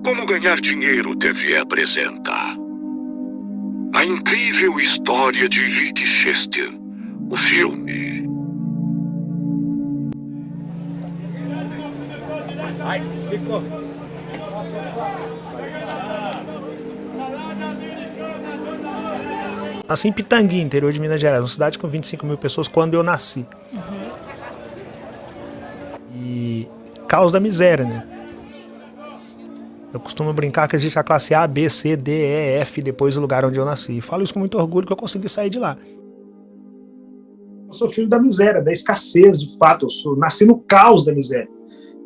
Como Ganhar Dinheiro TV apresenta a incrível história de Rick Chester, o filme. Ai, Chico. Nasci em Pitangui, interior de Minas Gerais, uma cidade com 25 mil pessoas quando eu nasci. E caos da miséria, né? Eu costumo brincar que existe a classe A, B, C, D, E, F, depois do lugar onde eu nasci. Falo isso com muito orgulho que eu consegui sair de lá. Eu sou filho da miséria, da escassez, de fato. Nasci no caos da miséria.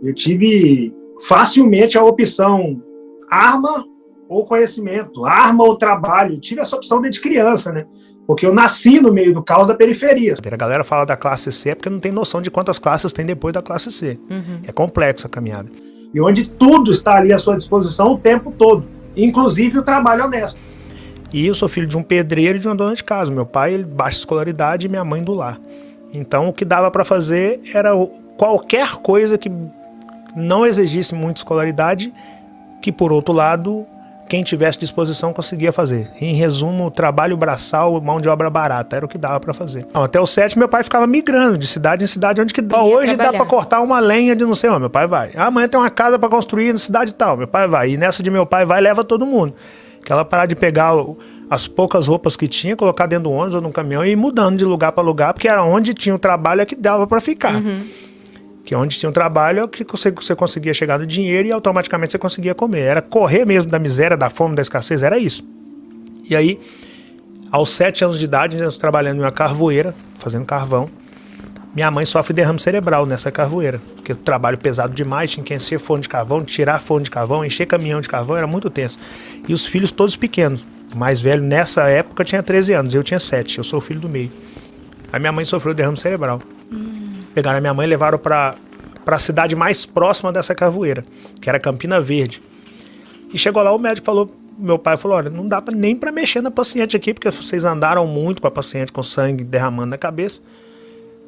Eu tive facilmente a opção arma ou conhecimento, arma ou trabalho. Eu tive essa opção desde criança, né? Porque eu nasci no meio do caos da periferia. A galera fala da classe C porque não tem noção de quantas classes tem depois da classe C. É complexo a caminhada. E onde tudo está ali à sua disposição o tempo todo, inclusive o trabalho honesto. E eu sou filho de um pedreiro e de uma dona de casa. Meu pai, ele baixa escolaridade e minha mãe do lar. Então o que dava para fazer era qualquer coisa que não exigisse muita escolaridade, que por outro lado, quem tivesse disposição conseguia fazer. Em resumo, trabalho braçal, mão de obra barata, era o que dava para fazer. Então, até o 7 meu pai ficava migrando de cidade em cidade, onde que dá. Hoje dá para cortar uma lenha de não sei onde, meu pai vai. Amanhã tem uma casa para construir na cidade tal, meu pai vai. E nessa de meu pai vai, leva todo mundo. Aquela parada de pegar as poucas roupas que tinha, colocar dentro do ônibus ou num caminhão e ir mudando de lugar para lugar, porque era onde tinha o trabalho é que dava para ficar. Que onde tinha um trabalho é que você conseguia chegar no dinheiro e automaticamente você conseguia comer. Era correr mesmo da miséria, da fome, da escassez, era isso. E aí, aos 7 anos de idade, nós trabalhando em uma carvoeira, fazendo carvão, minha mãe sofre derrame cerebral nessa carvoeira, porque o trabalho pesado demais, tinha que encher forno de carvão, tirar forno de carvão, encher caminhão de carvão, era muito tenso. E os filhos todos pequenos. O mais velho, nessa época, tinha 13 anos, eu tinha 7, eu sou o filho do meio. Aí minha mãe sofreu derrame cerebral. Pegaram a minha mãe e levaram para a cidade mais próxima dessa carvoeira, que era Campina Verde. E chegou lá, o médico falou, meu pai falou, olha, não dá nem para mexer na paciente aqui, porque vocês andaram muito com a paciente, com sangue derramando na cabeça.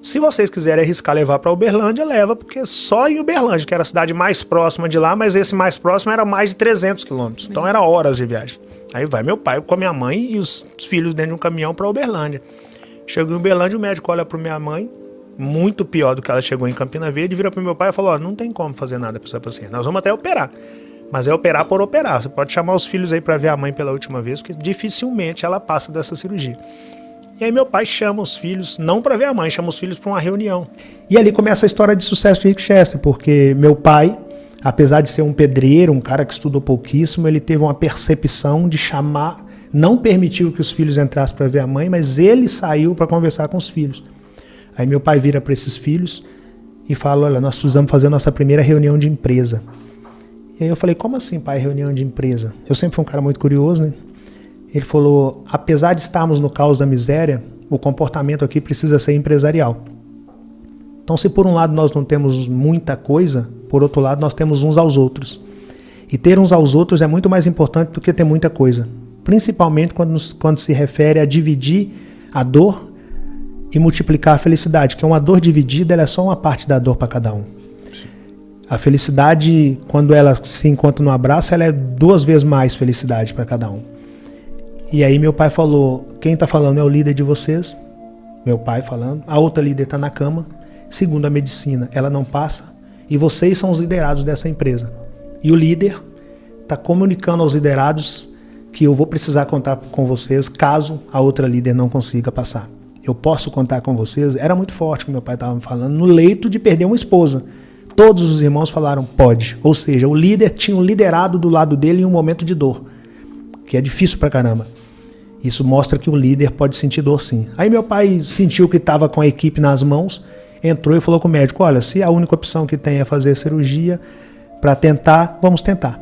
Se vocês quiserem arriscar levar para Uberlândia, leva, porque só em Uberlândia, que era a cidade mais próxima de lá, mas esse mais próximo era mais de 300 quilômetros, então era horas de viagem. Aí vai meu pai com a minha mãe e os filhos dentro de um caminhão para Uberlândia. Chegou em Uberlândia, o médico olha para minha mãe, muito pior do que ela chegou em Campina Verde, vira para meu pai e falou, ó, não tem como fazer nada para essa paciente, nós vamos até operar, mas é operar por operar, você pode chamar os filhos aí para ver a mãe pela última vez, porque dificilmente ela passa dessa cirurgia. E aí meu pai chama os filhos, não para ver a mãe, chama os filhos para uma reunião. E ali começa a história de sucesso de Rick Chester, porque meu pai, apesar de ser um pedreiro, um cara que estudou pouquíssimo, ele teve uma percepção de chamar, não permitiu que os filhos entrassem para ver a mãe, mas ele saiu para conversar com os filhos. Aí meu pai vira para esses filhos e fala, olha, nós precisamos fazer a nossa primeira reunião de empresa. E aí eu falei, como assim, pai, reunião de empresa? Eu sempre fui um cara muito curioso, né? Ele falou, apesar de estarmos no caos da miséria, o comportamento aqui precisa ser empresarial. Então, se por um lado nós não temos muita coisa, por outro lado nós temos uns aos outros. E ter uns aos outros é muito mais importante do que ter muita coisa. Principalmente quando se refere a dividir a dor e multiplicar a felicidade, que uma dor dividida ela é só uma parte da dor para cada um. A felicidade, quando ela se encontra no abraço, ela é 2 vezes mais felicidade para cada um. E aí meu pai falou, quem está falando é o líder de vocês, meu pai falando, a outra líder está na cama, segundo a medicina, ela não passa, e vocês são os liderados dessa empresa. E o líder está comunicando aos liderados que eu vou precisar contar com vocês caso a outra líder não consiga passar. Eu posso contar com vocês? Era muito forte o que meu pai estava me falando, no leito de perder uma esposa. Todos os irmãos falaram, pode. Ou seja, o líder tinha um liderado do lado dele em um momento de dor, que é difícil pra caramba. Isso mostra que o líder pode sentir dor sim. Aí meu pai sentiu que estava com a equipe nas mãos, entrou e falou com o médico, olha, se a única opção que tem é fazer cirurgia, para tentar, vamos tentar.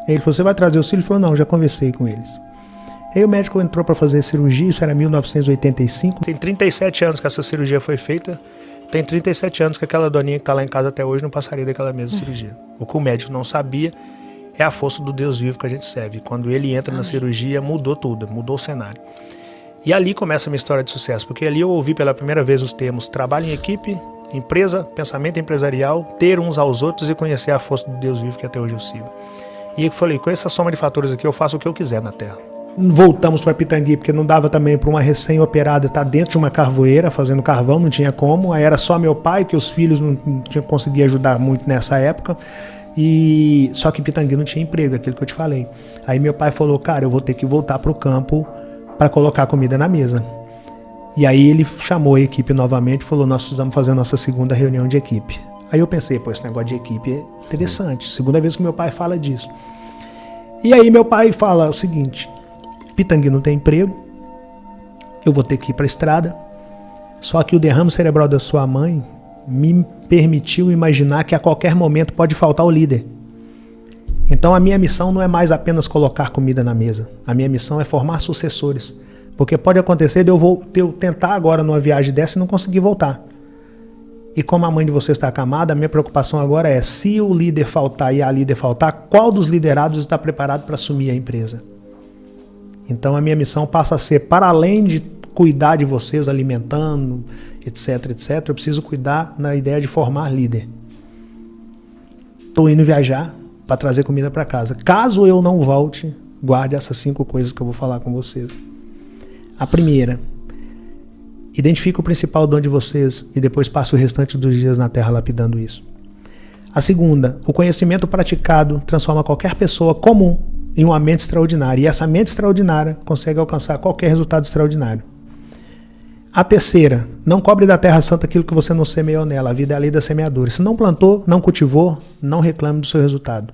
Aí ele falou, você vai trazer os filhos? Ele falou, não, já conversei com eles. Aí o médico entrou para fazer cirurgia, isso era 1985. Tem 37 anos que essa cirurgia foi feita, tem 37 anos que aquela doninha que está lá em casa até hoje não passaria daquela mesma cirurgia. O que o médico não sabia é a força do Deus vivo que a gente serve. Quando ele entra na cirurgia, mudou tudo, mudou o cenário. E ali começa a minha história de sucesso, porque ali eu ouvi pela primeira vez os termos trabalho em equipe, empresa, pensamento empresarial, ter uns aos outros e conhecer a força do Deus vivo que até hoje eu sigo. E eu falei, com essa soma de fatores aqui, eu faço o que eu quiser na terra. Voltamos para Pitangui, porque não dava também para uma recém-operada estar dentro de uma carvoeira, fazendo carvão, não tinha como. Aí era só meu pai, que os filhos não conseguiam ajudar muito nessa época. E só que Pitangui não tinha emprego, aquilo que eu te falei. Aí meu pai falou, cara, eu vou ter que voltar para o campo para colocar comida na mesa. E aí ele chamou a equipe novamente e falou, nós precisamos fazer a nossa segunda reunião de equipe. Aí eu pensei, pô, esse negócio de equipe é interessante. Segunda vez que meu pai fala disso. E aí meu pai fala o seguinte, Pitangui não tem emprego, eu vou ter que ir para a estrada, só que o derrame cerebral da sua mãe me permitiu imaginar que a qualquer momento pode faltar o líder. Então a minha missão não é mais apenas colocar comida na mesa, a minha missão é formar sucessores, porque pode acontecer de eu tentar agora numa viagem dessa e não conseguir voltar. E como a mãe de vocês está acamada, a minha preocupação agora é, se o líder faltar e a líder faltar, qual dos liderados está preparado para assumir a empresa? Então a minha missão passa a ser, para além de cuidar de vocês, alimentando, etc, eu preciso cuidar na ideia de formar líder. Estou indo viajar para trazer comida para casa. Caso eu não volte, guarde essas 5 coisas que eu vou falar com vocês. A primeira, identifique o principal dom de vocês e depois passe o restante dos dias na terra lapidando isso. A segunda, o conhecimento praticado transforma qualquer pessoa comum em uma mente extraordinária. E essa mente extraordinária consegue alcançar qualquer resultado extraordinário. A terceira, não cobre da terra santa aquilo que você não semeou nela. A vida é a lei da semeadura. Se não plantou, não cultivou, não reclame do seu resultado.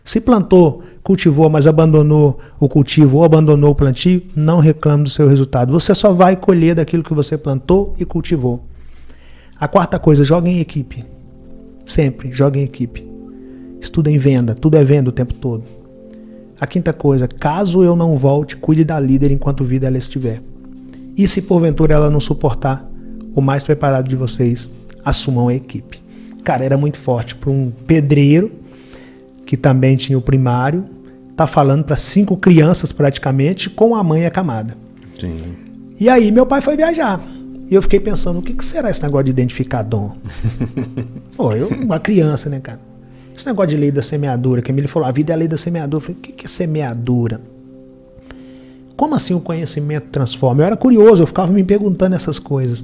Se plantou, cultivou, mas abandonou o cultivo ou abandonou o plantio, não reclame do seu resultado. Você só vai colher daquilo que você plantou e cultivou. A quarta coisa, jogue em equipe. Sempre, jogue em equipe. Estuda em venda, tudo é venda o tempo todo. A quinta coisa, caso eu não volte, cuide da líder enquanto vida ela estiver. E se porventura ela não suportar, o mais preparado de vocês, assumam a equipe. Cara, era muito forte para um pedreiro, que também tinha o primário, tá falando para 5 crianças praticamente, com a mãe acamada. Sim. E aí meu pai foi viajar. E eu fiquei pensando, o que será esse negócio de identificar dom? Pô, uma criança, né, cara? Esse negócio de lei da semeadura, que a Emília falou, a vida é a lei da semeadura. Eu falei, o que é semeadura? Como assim o conhecimento transforma? Eu era curioso, eu ficava me perguntando essas coisas.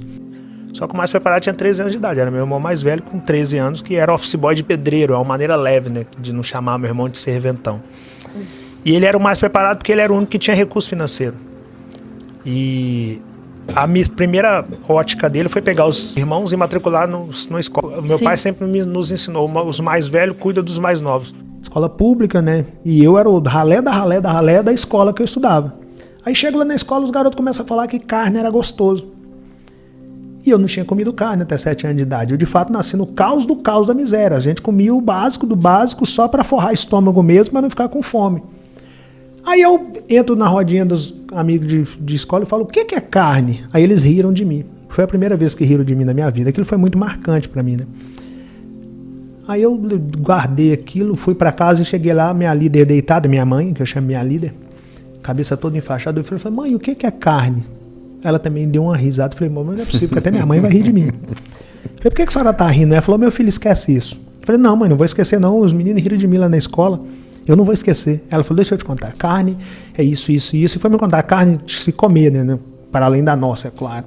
Só que o mais preparado tinha 13 anos de idade, era meu irmão mais velho com 13 anos, que era office boy de pedreiro, é uma maneira leve, né, de não chamar meu irmão de serventão. E ele era o mais preparado porque ele era o único que tinha recurso financeiro. E a minha primeira ótica dele foi pegar os irmãos e matricular na escola. Meu pai sempre nos ensinou, os mais velhos cuidam dos mais novos. Escola pública, né? E eu era o ralé da escola que eu estudava. Aí chego lá na escola, os garotos começam a falar que carne era gostoso. E eu não tinha comido carne até 7 anos de idade. Eu, de fato, nasci no caos do caos da miséria. A gente comia o básico do básico só para forrar estômago mesmo, para não ficar com fome. Aí eu entro na rodinha dos amigos de escola e falo, o que é carne? Aí eles riram de mim. Foi a primeira vez que riram de mim na minha vida. Aquilo foi muito marcante para mim, né? Aí eu guardei aquilo, fui para casa e cheguei lá, minha líder deitada, minha mãe, que eu chamo minha líder, cabeça toda enfaixada. Eu falei, mãe, o que é carne? Ela também deu uma risada. Eu falei, mas não é possível, porque até minha mãe vai rir de mim. Eu falei, por que a senhora tá rindo? Ela falou, meu filho, esquece isso. Eu falei, não, mãe, não vou esquecer não. Os meninos riram de mim lá na escola. Eu não vou esquecer. Ela falou, deixa eu te contar. Carne é isso, isso e isso. E foi me contar, carne de se comer, né? Para além da nossa, é claro.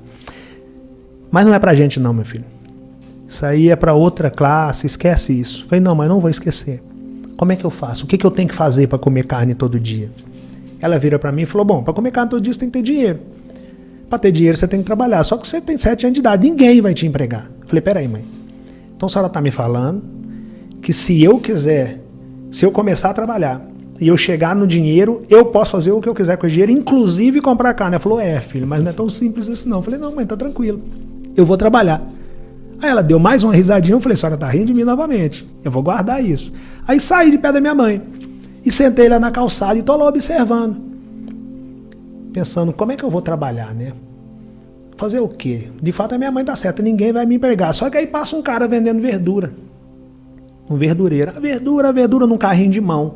Mas não é pra gente não, meu filho. Isso aí é para outra classe, esquece isso. Eu falei, não, mas não vou esquecer. Como é que eu faço? O que eu tenho que fazer para comer carne todo dia? Ela vira para mim e falou, bom, para comer carne todo dia você tem que ter dinheiro. Para ter dinheiro você tem que trabalhar. Só que você tem 7 anos de idade, ninguém vai te empregar. Eu falei, peraí, mãe. Então a senhora tá me falando que se eu quiser, se eu começar a trabalhar e eu chegar no dinheiro, eu posso fazer o que eu quiser com o dinheiro, inclusive comprar carne. Ela falou, filho, mas não é tão simples assim não. Eu falei, não, mãe, tá tranquilo. Eu vou trabalhar. Aí ela deu mais uma risadinha, eu falei, a senhora tá rindo de mim novamente. Eu vou guardar isso. Aí saí de pé da minha mãe e sentei lá na calçada e tô lá observando. Pensando, como é que eu vou trabalhar, né? Fazer o quê? De fato a minha mãe tá certa, ninguém vai me empregar. Só que aí passa um cara vendendo verdura. Um verdureiro. A verdura num carrinho de mão.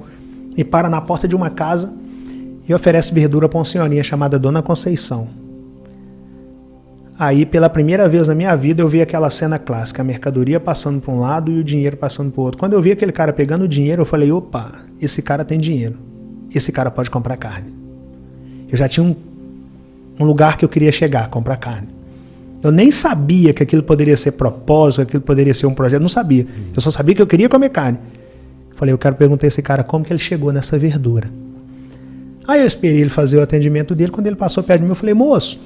E para na porta de uma casa e oferece verdura pra uma senhorinha chamada Dona Conceição. Aí, pela primeira vez na minha vida, eu vi aquela cena clássica, a mercadoria passando para um lado e o dinheiro passando para o outro. Quando eu vi aquele cara pegando o dinheiro, eu falei, opa, esse cara tem dinheiro, esse cara pode comprar carne. Eu já tinha um lugar que eu queria chegar, comprar carne. Eu nem sabia que aquilo poderia ser propósito, que aquilo poderia ser um projeto, não sabia. Eu só sabia que eu queria comer carne. Falei, eu quero perguntar a esse cara como que ele chegou nessa verdura. Aí eu esperei ele fazer o atendimento dele, quando ele passou perto de mim, eu falei, moço,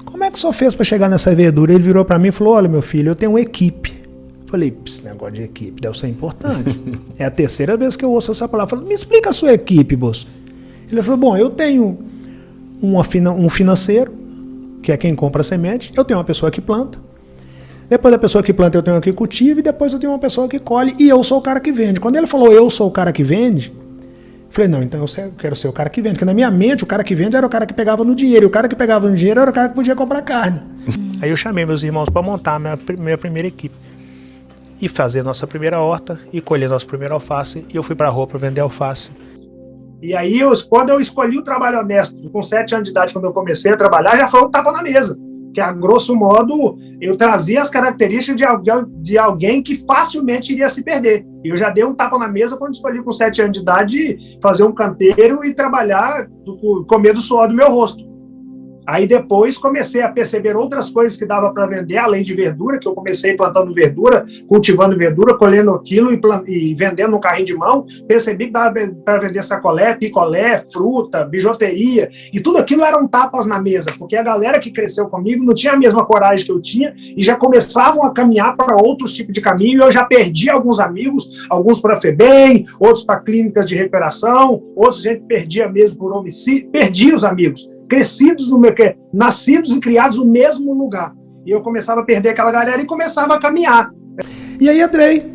como é que o senhor fez para chegar nessa verdura? Ele virou para mim e falou, olha meu filho, eu tenho uma equipe. Falei, esse negócio de equipe deve ser importante. É a terceira vez que eu ouço essa palavra. Falei, me explica a sua equipe, moço. Ele falou, bom, eu tenho um financeiro, que é quem compra a semente, eu tenho uma pessoa que planta, depois da pessoa que planta eu tenho uma que cultiva, e depois eu tenho uma pessoa que colhe, e eu sou o cara que vende. Quando ele falou, eu sou o cara que vende, eu falei, não, então eu quero ser o cara que vende, porque na minha mente o cara que vende era o cara que pegava no dinheiro, e o cara que pegava no dinheiro era o cara que podia comprar carne. Aí eu chamei meus irmãos para montar a minha primeira equipe, e fazer nossa primeira horta, e colher nossa primeira alface, e eu fui para a rua para vender alface. E aí, quando eu escolhi o trabalho honesto, com 7 anos de idade, quando eu comecei a trabalhar, já foi um tapa na mesa. Que, a grosso modo, eu trazia as características de alguém que facilmente iria se perder. E eu já dei um tapa na mesa quando escolhi, com 7 anos de idade, fazer um canteiro e trabalhar, comer do suor do meu rosto. Aí depois comecei a perceber outras coisas que dava para vender, além de verdura, que eu comecei plantando verdura, cultivando verdura, colhendo aquilo e vendendo no carrinho de mão. Percebi que dava para vender sacolé, picolé, fruta, bijuteria, e tudo aquilo eram tapas na mesa, porque a galera que cresceu comigo não tinha a mesma coragem que eu tinha e já começavam a caminhar para outros tipos de caminho, e eu já perdi alguns amigos, alguns para a FEBEM, outros para clínicas de recuperação, outros a gente perdia mesmo por homicídio, perdi os amigos. Crescidos nascidos e criados no mesmo lugar. E eu começava a perder aquela galera e começava a caminhar. E aí entrei,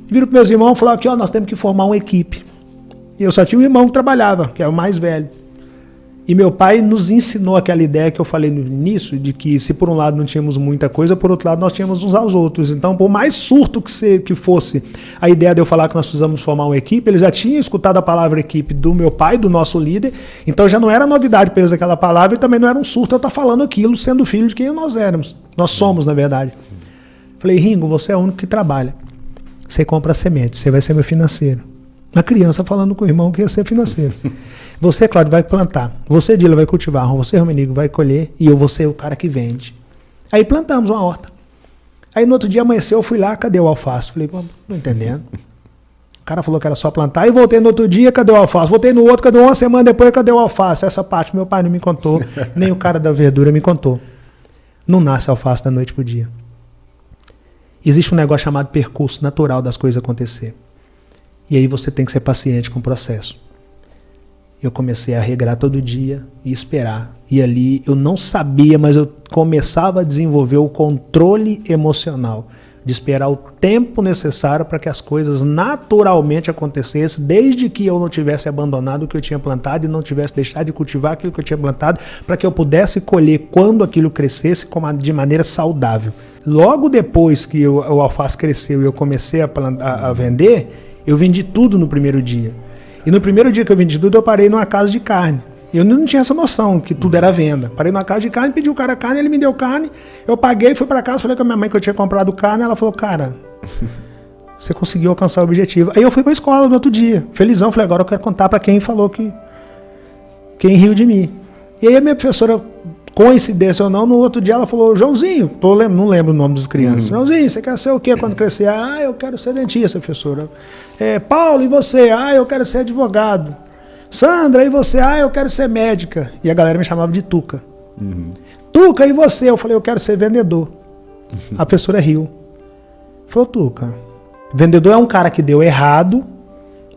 viro para meus irmãos e falaram aqui, ó, nós temos que formar uma equipe. E eu só tinha um irmão que trabalhava, que era o mais velho. E meu pai nos ensinou aquela ideia que eu falei no início, de que se por um lado não tínhamos muita coisa, por outro lado nós tínhamos uns aos outros. Então, por mais surto que fosse a ideia de eu falar que nós precisamos formar uma equipe, eles já tinham escutado a palavra equipe do meu pai, do nosso líder, então já não era novidade para eles aquela palavra, e também não era um surto eu estar falando aquilo, sendo filho de quem nós éramos. Nós somos, na verdade. Falei, Ringo, você é o único que trabalha. Você compra semente, você vai ser meu financeiro. Uma criança falando com o irmão que ia ser financeiro. Você, Cláudio, vai plantar. Você, Dila, vai cultivar. Você, Romenigo, vai colher. E eu vou ser o cara que vende. Aí plantamos uma horta. Aí no outro dia amanheceu, eu fui lá, cadê o alface? Falei, não entendendo. O cara falou que era só plantar. Aí voltei no outro dia, cadê o alface? Voltei no outro, cadê uma semana depois, cadê o alface? Essa parte meu pai não me contou, nem o cara da verdura me contou. Não nasce alface da noite pro dia. Existe um negócio chamado percurso natural das coisas acontecer. E aí você tem que ser paciente com o processo. Eu comecei a regrar todo dia e esperar. E ali eu não sabia, mas eu começava a desenvolver o controle emocional, de esperar o tempo necessário para que as coisas naturalmente acontecessem, desde que eu não tivesse abandonado o que eu tinha plantado e não tivesse deixado de cultivar aquilo que eu tinha plantado, para que eu pudesse colher quando aquilo crescesse de maneira saudável. Logo depois que o alface cresceu e eu comecei a vender, eu vendi tudo no primeiro dia. E no primeiro dia que eu vendi tudo, eu parei numa casa de carne. Eu não tinha essa noção que tudo era venda. Parei numa casa de carne, pedi o cara carne, ele me deu carne, eu paguei, fui para casa, falei com a minha mãe que eu tinha comprado carne, ela falou, cara, você conseguiu alcançar o objetivo. Aí eu fui para a escola no outro dia, felizão, falei, agora eu quero contar para quem falou quem riu de mim. E aí a minha professora, coincidência ou não, no outro dia ela falou, Joãozinho, não lembro o nome das crianças, Joãozinho, você quer ser o quê quando crescer? Ah, eu quero ser dentista, professora. Paulo, e você? Ah, eu quero ser advogado. Sandra, e você? Ah, eu quero ser médica. E a galera me chamava de Tuca. Tuca, e você? Eu falei, eu quero ser vendedor. A professora riu. Falou, Tuca, vendedor é um cara que deu errado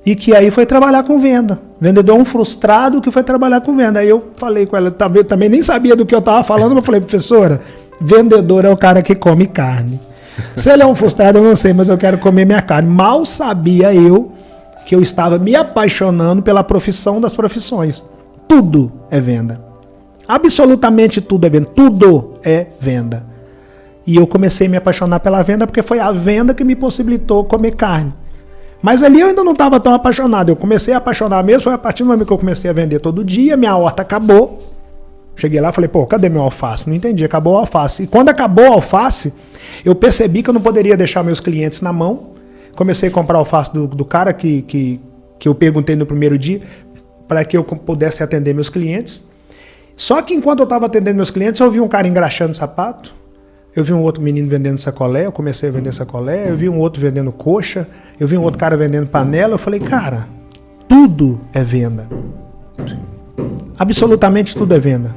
e que aí foi trabalhar com venda. Vendedor é um frustrado que foi trabalhar com venda. Aí eu falei com ela, também nem sabia do que eu estava falando, mas eu falei, professora, vendedor é o cara que come carne. Se ele é um frustrado, eu não sei, mas eu quero comer minha carne. Mal sabia eu que eu estava me apaixonando pela profissão das profissões. Tudo é venda. Absolutamente tudo é venda. Tudo é venda. E eu comecei a me apaixonar pela venda porque foi a venda que me possibilitou comer carne. Mas ali eu ainda não estava tão apaixonado. Eu comecei a apaixonar mesmo, foi a partir do momento que eu comecei a vender todo dia, minha horta acabou. Cheguei lá e falei, pô, cadê meu alface? Não entendi, acabou o alface. E quando acabou o alface, eu percebi que eu não poderia deixar meus clientes na mão. Comecei a comprar alface do cara que que eu perguntei no primeiro dia, para que eu pudesse atender meus clientes. Só que enquanto eu estava atendendo meus clientes, eu vi um cara engraxando sapato, eu vi um outro menino vendendo sacolé, eu comecei a vender sacolé, eu vi um outro vendendo coxa, eu vi um outro cara vendendo panela, eu falei, cara, tudo é venda. Absolutamente tudo é venda.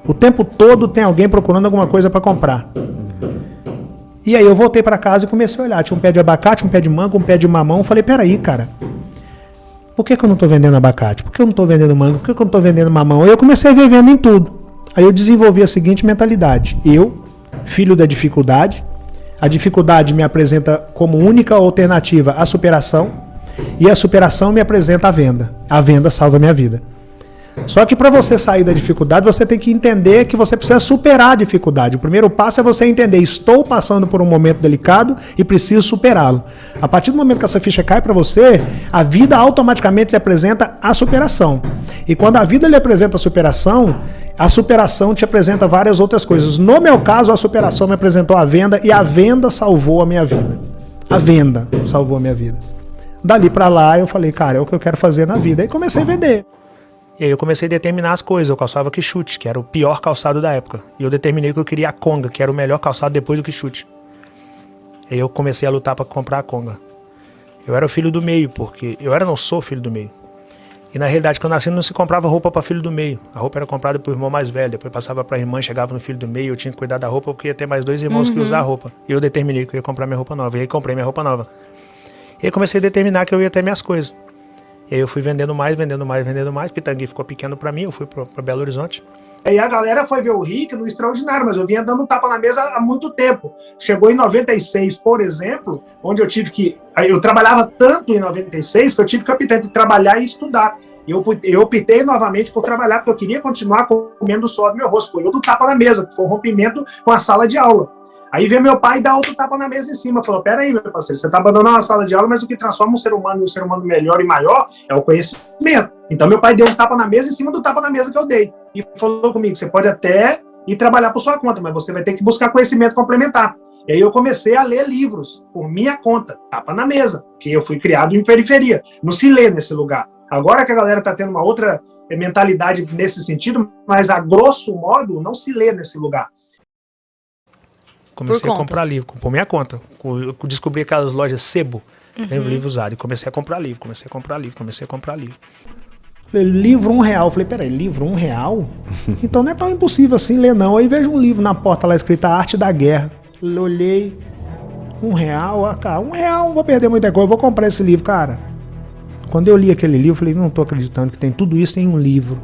O tempo todo tem alguém procurando alguma coisa para comprar. E aí eu voltei para casa e comecei a olhar. Tinha um pé de abacate, um pé de manga, um pé de mamão. Eu falei, peraí, cara, por que eu não estou vendendo abacate? Por que eu não estou vendendo manga? Por que eu não estou vendendo mamão? Aí eu comecei a ver venda em tudo. Aí eu desenvolvi a seguinte mentalidade. Eu, filho da dificuldade, a dificuldade me apresenta como única alternativa a superação, e a superação me apresenta a venda. A venda salva a minha vida. Só que para você sair da dificuldade, você tem que entender que você precisa superar a dificuldade. O primeiro passo é você entender, estou passando por um momento delicado e preciso superá-lo. A partir do momento que essa ficha cai para você, a vida automaticamente lhe apresenta a superação. E quando a vida lhe apresenta a superação te apresenta várias outras coisas. No meu caso, a superação me apresentou a venda e a venda salvou a minha vida. A venda salvou a minha vida. Dali para lá, eu falei, cara, é o que eu quero fazer na vida. Aí comecei a vender. E aí eu comecei a determinar as coisas. Eu calçava Quixote, que era o pior calçado da época. E eu determinei que eu queria a Conga, que era o melhor calçado depois do Quixote. E aí eu comecei a lutar para comprar a Conga. Eu era o filho do meio, porque... não sou filho do meio. E na realidade, quando eu nasci, não se comprava roupa para filho do meio. A roupa era comprada pro irmão mais velho. Depois passava pra irmã, chegava no filho do meio. Eu tinha que cuidar da roupa, porque ia ter mais 2 irmãos que iam usar a roupa. E eu determinei que eu ia comprar minha roupa nova. E aí comprei minha roupa nova. E aí comecei a determinar que eu ia ter minhas coisas. E aí eu fui vendendo mais. Pitangui ficou pequeno pra mim, eu fui pra Belo Horizonte. Aí a galera foi ver o Rick no Extraordinário, mas eu vinha dando tapa na mesa há muito tempo. Chegou em 96, por exemplo, onde eu tive que... Eu trabalhava tanto em 96 que eu tive que optar entre trabalhar e estudar. E eu optei novamente por trabalhar, porque eu queria continuar comendo o suor do meu rosto. Foi outro tapa na mesa, que foi um rompimento com a sala de aula. Aí veio meu pai e dá outro tapa na mesa em cima. Falou, peraí, meu parceiro, você está abandonando a sala de aula, mas o que transforma um ser humano em um ser humano melhor e maior é o conhecimento. Então meu pai deu um tapa na mesa em cima do tapa na mesa que eu dei. E falou comigo, você pode até ir trabalhar por sua conta, mas você vai ter que buscar conhecimento complementar. E aí eu comecei a ler livros por minha conta, tapa na mesa, porque eu fui criado em periferia. Não se lê nesse lugar. Agora que a galera está tendo uma outra mentalidade nesse sentido, mas a grosso modo não se lê nesse lugar. Comecei a comprar livro, por minha conta. Eu descobri aquelas lojas Sebo, livro usado, e comecei a comprar livro. Livro R$1. Eu falei, peraí, livro R$1? Então não é tão impossível assim ler, não. Aí vejo um livro na porta lá escrito A Arte da Guerra. Eu olhei, R$1, cara, R$1, não vou perder muita coisa, vou comprar esse livro, cara. Quando eu li aquele livro, eu falei, não tô acreditando que tem tudo isso em um livro.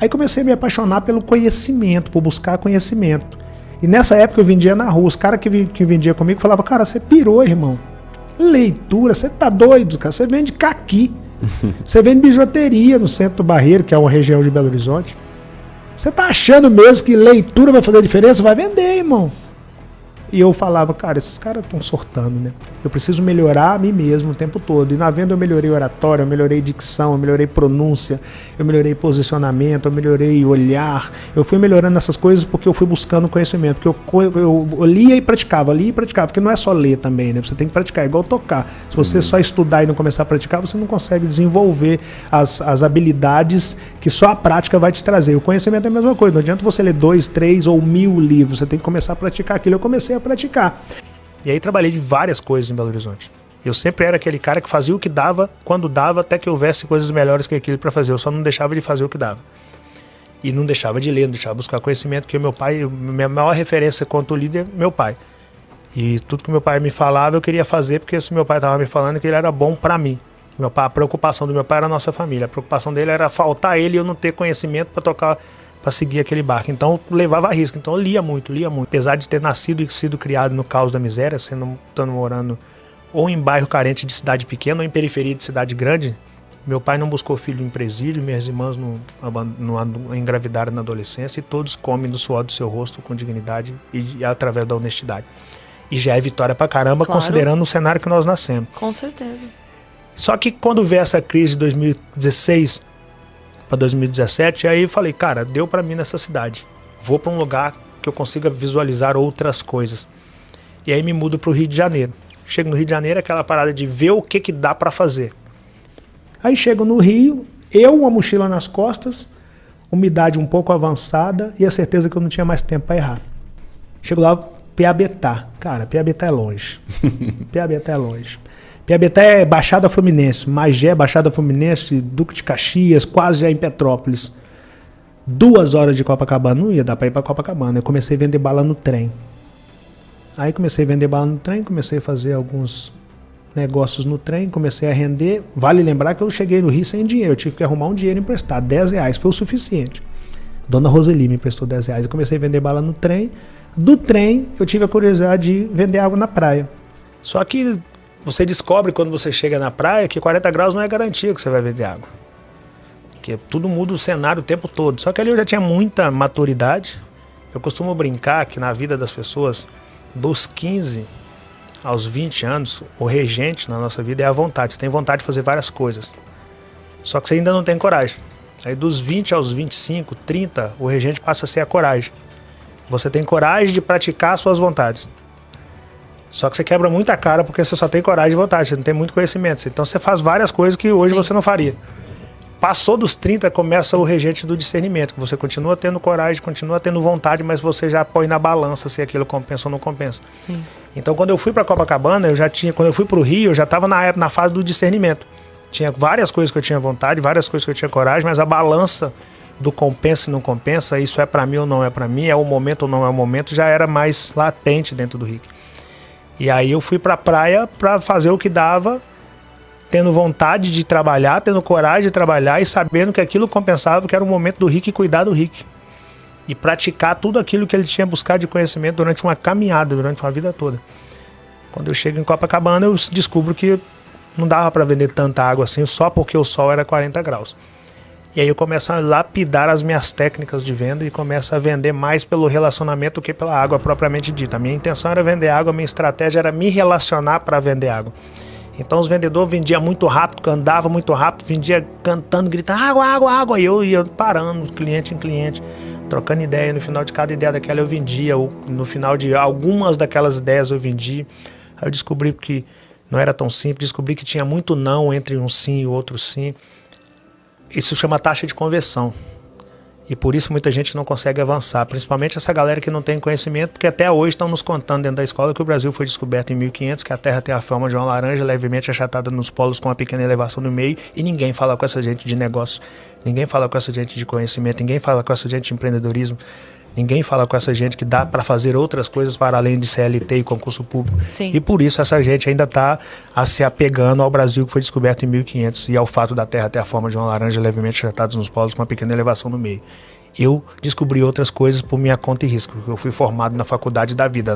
Aí comecei a me apaixonar pelo conhecimento, por buscar conhecimento. E nessa época eu vendia na rua. Os caras que vendiam comigo falavam, cara, você pirou, irmão. Leitura, você tá doido, cara. Você vende caqui. Você vende bijuteria no centro do Barreiro, que é uma região de Belo Horizonte. Você tá achando mesmo que leitura vai fazer diferença? Vai vender, irmão. E eu falava, cara, esses caras estão sortando, né? Eu preciso melhorar a mim mesmo o tempo todo. E na venda eu melhorei oratória, eu melhorei dicção, eu melhorei pronúncia, eu melhorei posicionamento, eu melhorei olhar. Eu fui melhorando essas coisas porque eu fui buscando conhecimento. Porque eu lia e praticava, porque não é só ler também, né? Você tem que praticar, é igual tocar. Se você só estudar e não começar a praticar, você não consegue desenvolver as habilidades que só a prática vai te trazer. O conhecimento é a mesma coisa. Não adianta você ler 2, 3 ou 1000 livros. Você tem que começar a praticar aquilo. Eu comecei a praticar. E aí trabalhei de várias coisas em Belo Horizonte. Eu sempre era aquele cara que fazia o que dava, quando dava, até que houvesse coisas melhores que aquilo para fazer. Eu só não deixava de fazer o que dava. E não deixava de ler, não deixava de buscar conhecimento, porque o meu pai, minha maior referência quanto líder é meu pai. E tudo que meu pai me falava, eu queria fazer, porque se meu pai estava me falando que ele era bom para mim. Meu pai, a preocupação do meu pai era a nossa família. A preocupação dele era faltar ele e eu não ter conhecimento para tocar, para seguir aquele barco. Então eu levava a risco. Então eu lia muito. Apesar de ter nascido e sido criado no caos da miséria, estando morando ou em bairro carente de cidade pequena ou em periferia de cidade grande, meu pai não buscou filho em presídio, minhas irmãs não engravidaram na adolescência, e todos comem do suor do seu rosto com dignidade e através da honestidade. E já é vitória pra caramba, claro, considerando o cenário que nós nascemos. Com certeza. Só que quando veio essa crise de 2016 para 2017, aí eu falei, cara, deu para mim nessa cidade. Vou para um lugar que eu consiga visualizar outras coisas. E aí me mudo para o Rio de Janeiro. Chego no Rio de Janeiro, aquela parada de ver o que dá para fazer. Aí chego no Rio, uma mochila nas costas, umidade um pouco avançada e a certeza que eu não tinha mais tempo para errar. Chego lá, Piabetá. Cara, Piabetá é longe. Piabetá é longe. Piabetá é Baixada Fluminense, Magé, Baixada Fluminense, Duque de Caxias, quase já em Petrópolis. 2 horas de Copacabana, não ia dar para ir para Copacabana. Eu comecei a vender bala no trem. Aí comecei a vender bala no trem, comecei a fazer alguns negócios no trem, comecei a render. Vale lembrar que eu cheguei no Rio sem dinheiro, eu tive que arrumar um dinheiro emprestado, R$10, foi o suficiente. Dona Roseli me emprestou R$10, eu comecei a vender bala no trem. Do trem, eu tive a curiosidade de vender água na praia. Só que você descobre quando você chega na praia que 40 graus não é garantia que você vai vender água. Porque tudo muda o cenário o tempo todo. Só que ali eu já tinha muita maturidade. Eu costumo brincar que na vida das pessoas, dos 15 aos 20 anos, o regente na nossa vida é a vontade. Você tem vontade de fazer várias coisas. Só que você ainda não tem coragem. Aí dos 20 aos 25, 30, o regente passa a ser a coragem. Você tem coragem de praticar suas vontades. Só que você quebra muita cara porque você só tem coragem e vontade, você não tem muito conhecimento. Então você faz várias coisas que hoje você não faria. Passou dos 30, começa o regente do discernimento, que você continua tendo coragem, continua tendo vontade, mas você já põe na balança se aquilo compensa ou não compensa. Sim. Então quando eu fui para Copacabana, quando eu fui para o Rio, eu já estava na fase do discernimento. Tinha várias coisas que eu tinha vontade, várias coisas que eu tinha coragem, mas a balança do compensa e não compensa, isso é para mim ou não é para mim, é o momento ou não é o momento, já era mais latente dentro do Rio. E aí eu fui pra praia pra fazer o que dava, tendo vontade de trabalhar, tendo coragem de trabalhar e sabendo que aquilo compensava, porque era o momento do Rick cuidar do Rick. E praticar tudo aquilo que ele tinha buscado de conhecimento durante uma caminhada, durante uma vida toda. Quando eu chego em Copacabana, eu descubro que não dava para vender tanta água assim, só porque o sol era 40 graus. E aí eu começo a lapidar as minhas técnicas de venda e começo a vender mais pelo relacionamento do que pela água propriamente dita. A minha intenção era vender água, a minha estratégia era me relacionar para vender água. Então os vendedores vendiam muito rápido, andava muito rápido, vendia cantando, gritando água, água, água. E eu ia parando, cliente em cliente, trocando ideia. No final de cada ideia daquela eu vendia, ou no final de algumas daquelas ideias eu vendi. Aí eu descobri que não era tão simples, descobri que tinha muito não entre um sim e o outro sim. Isso chama taxa de conversão. E por isso muita gente não consegue avançar, principalmente essa galera que não tem conhecimento, porque até hoje estão nos contando dentro da escola que o Brasil foi descoberto em 1500, que a Terra tem a forma de uma laranja levemente achatada nos polos com uma pequena elevação no meio, e ninguém fala com essa gente de negócio, ninguém fala com essa gente de conhecimento, ninguém fala com essa gente de empreendedorismo, ninguém fala com essa gente que dá para fazer outras coisas para além de CLT e concurso público. Sim. E por isso essa gente ainda está se apegando ao Brasil que foi descoberto em 1500 e ao fato da Terra ter a forma de uma laranja levemente achatada nos polos com uma pequena elevação no meio. Eu descobri outras coisas por minha conta e risco. Eu fui formado na faculdade da vida.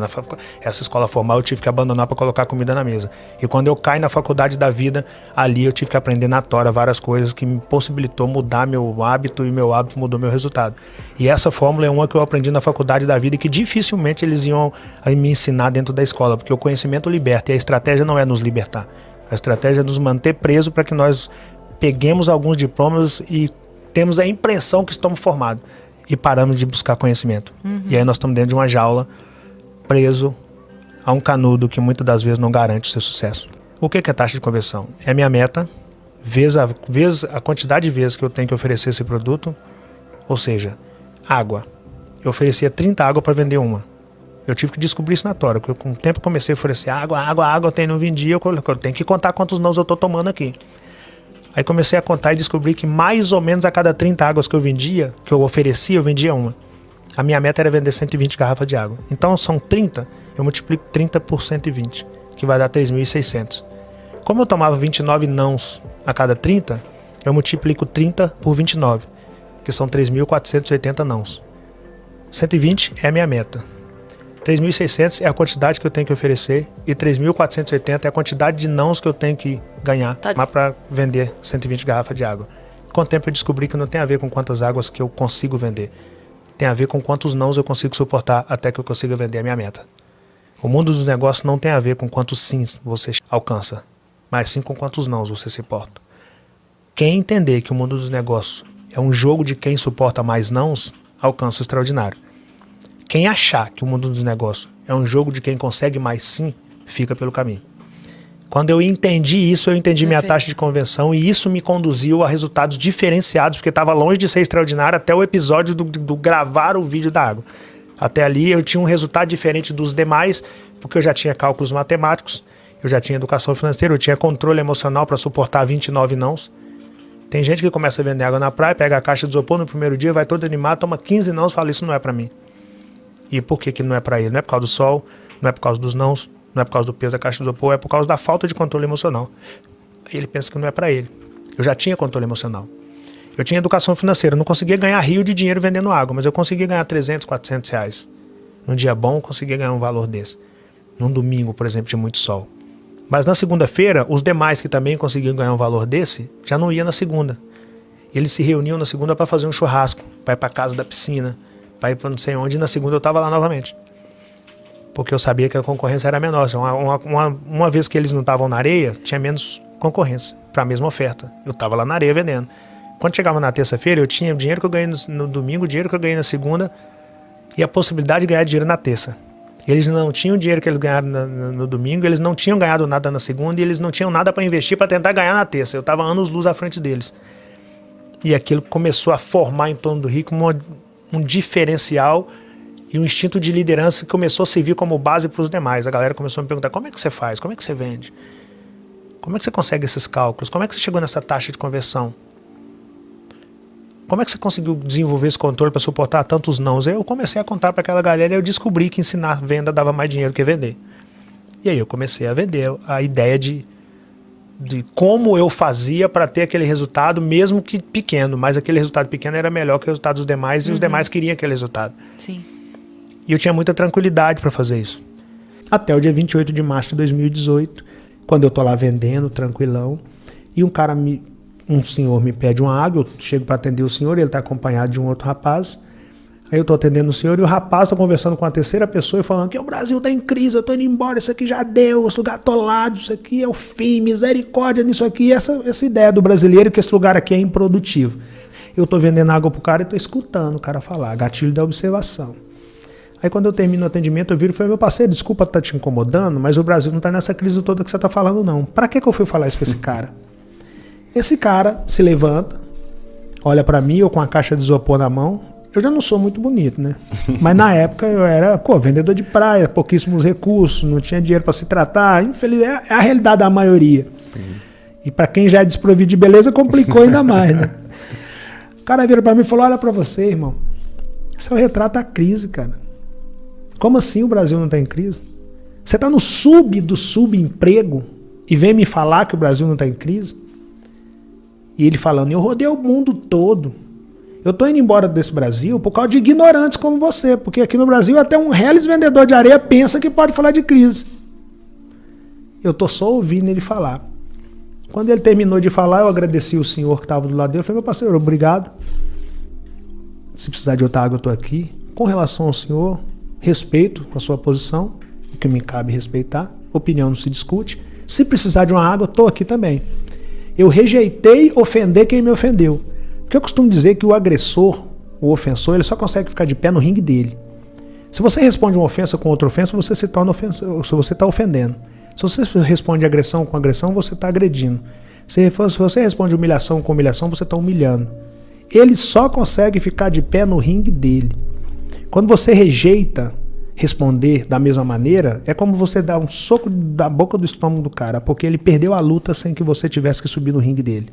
Essa escola formal eu tive que abandonar para colocar comida na mesa. E quando eu caí na faculdade da vida, ali eu tive que aprender na tora várias coisas que me possibilitou mudar meu hábito e meu hábito mudou meu resultado. E essa fórmula é uma que eu aprendi na faculdade da vida e que dificilmente eles iam me ensinar dentro da escola, porque o conhecimento liberta e a estratégia não é nos libertar. A estratégia é nos manter presos para que nós peguemos alguns diplomas e temos a impressão que estamos formados e paramos de buscar conhecimento. E aí nós estamos dentro de uma jaula, preso a um canudo que muitas das vezes não garante o seu sucesso. O que é taxa de conversão? É minha meta, vezes a quantidade de vezes que eu tenho que oferecer esse produto, ou seja, água. Eu oferecia 30 água para vender uma. Eu tive que descobrir isso na tora, porque eu, com o tempo comecei a oferecer água, eu tenho, não vendia, eu tenho que contar quantos nãos eu estou tomando aqui. Aí comecei a contar e descobri que mais ou menos a cada 30 águas que eu vendia, que eu oferecia, eu vendia uma. A minha meta era vender 120 garrafas de água. Então são 30, eu multiplico 30 por 120, que vai dar 3.600. Como eu tomava 29 nãos a cada 30, eu multiplico 30 por 29, que são 3.480 nãos. 120 é a minha meta. 3.600 é a quantidade que eu tenho que oferecer e 3.480 é a quantidade de nãos que eu tenho que ganhar para vender 120 garrafas de água. Com o tempo eu descobri que não tem a ver com quantas águas que eu consigo vender. Tem a ver com quantos nãos eu consigo suportar até que eu consiga vender a minha meta. O mundo dos negócios não tem a ver com quantos sims você alcança, mas sim com quantos nãos você suporta. Quem entender que o mundo dos negócios é um jogo de quem suporta mais nãos, alcança o extraordinário. Quem achar que o mundo dos negócios é um jogo de quem consegue mais sim, fica pelo caminho. Quando eu entendi isso, eu entendi minha taxa de conversão e isso me conduziu a resultados diferenciados, porque estava longe de ser extraordinário até o episódio do gravar o vídeo da água. Até ali eu tinha um resultado diferente dos demais, porque eu já tinha cálculos matemáticos, eu já tinha educação financeira, eu tinha controle emocional para suportar 29 nãos. Tem gente que começa a vender água na praia, pega a caixa de isopor no primeiro dia, vai todo animado, toma 15 nãos e fala, isso não é para mim. E por que não é para ele? Não é por causa do sol, não é por causa dos nãos, não é por causa do peso da caixa de isopor, é por causa da falta de controle emocional. Aí ele pensa que não é para ele. Eu já tinha controle emocional. Eu tinha educação financeira, eu não conseguia ganhar rio de dinheiro vendendo água, mas eu conseguia ganhar 300, 400 reais. Num dia bom, eu conseguia ganhar um valor desse. Num domingo, por exemplo, de muito sol. Mas na segunda-feira, os demais que também conseguiam ganhar um valor desse, já não iam na segunda. Eles se reuniam na segunda para fazer um churrasco, para ir para casa da piscina, para ir para não sei onde, e na segunda eu estava lá novamente. Porque eu sabia que a concorrência era menor. Uma vez que eles não estavam na areia, tinha menos concorrência para a mesma oferta. Eu estava lá na areia vendendo. Quando chegava na terça-feira, eu tinha o dinheiro que eu ganhei no domingo, o dinheiro que eu ganhei na segunda e a possibilidade de ganhar dinheiro na terça. Eles não tinham o dinheiro que eles ganharam no domingo, eles não tinham ganhado nada na segunda e eles não tinham nada para investir para tentar ganhar na terça. Eu estava anos-luz à frente deles. E aquilo começou a formar em torno do Rico um diferencial e um instinto de liderança que começou a servir como base para os demais. A galera começou a me perguntar, como é que você faz? Como é que você vende? Como é que você consegue esses cálculos? Como é que você chegou nessa taxa de conversão? Como é que você conseguiu desenvolver esse controle para suportar tantos nãos? Aí eu comecei a contar para aquela galera e eu descobri que ensinar venda dava mais dinheiro que vender. E aí eu comecei a vender a ideia de como eu fazia para ter aquele resultado, mesmo que pequeno, mas aquele resultado pequeno era melhor que o resultado dos demais e os demais queriam aquele resultado. Sim. E eu tinha muita tranquilidade para fazer isso. Até o dia 28 de março de 2018, quando eu tô lá vendendo, tranquilão, e um senhor me pede uma água, eu chego para atender o senhor, ele está acompanhado de um outro rapaz. Aí eu tô atendendo o senhor e o rapaz tá conversando com a terceira pessoa e falando que o Brasil tá em crise, eu tô indo embora, isso aqui já deu, eu sou gatolado, isso aqui é o fim, misericórdia nisso aqui, essa ideia do brasileiro que esse lugar aqui é improdutivo. Eu tô vendendo água pro cara e tô escutando o cara falar, gatilho da observação. Aí quando eu termino o atendimento, eu viro e falo, meu parceiro, desculpa tá te incomodando, mas o Brasil não tá nessa crise toda que você tá falando não. Pra que eu fui falar isso pra esse cara? Esse cara se levanta, olha pra mim, eu com a caixa de isopor na mão. Eu já não sou muito bonito, né? Mas na época eu era, vendedor de praia, pouquíssimos recursos, não tinha dinheiro para se tratar. Infelizmente, é a realidade da maioria. Sim. E para quem já é desprovido de beleza, complicou ainda mais, né? O cara vira para mim e falou, olha para você, irmão, isso é o retrato da crise, cara. Como assim o Brasil não está em crise? Você está no do subemprego e vem me falar que o Brasil não está em crise? E ele falando, eu rodei o mundo todo. Eu tô indo embora desse Brasil por causa de ignorantes como você, porque aqui no Brasil até um reles vendedor de areia pensa que pode falar de crise. Eu tô só ouvindo ele falar. Quando ele terminou de falar, eu agradeci o senhor que estava do lado dele. Eu falei, meu parceiro, obrigado. Se precisar de outra água, eu tô aqui. Com relação ao senhor, respeito a sua posição, o que me cabe respeitar. Opinião não se discute. Se precisar de uma água, eu tô aqui também. Eu rejeitei ofender quem me ofendeu. Porque eu costumo dizer que o agressor, o ofensor, ele só consegue ficar de pé no ringue dele. Se você responde uma ofensa com outra ofensa, você se torna ofensor, se você está ofendendo. Se você responde agressão com agressão, você está agredindo. Se você responde humilhação com humilhação, você está humilhando. Ele só consegue ficar de pé no ringue dele. Quando você rejeita responder da mesma maneira, é como você dar um soco da boca do estômago do cara, porque ele perdeu a luta sem que você tivesse que subir no ringue dele.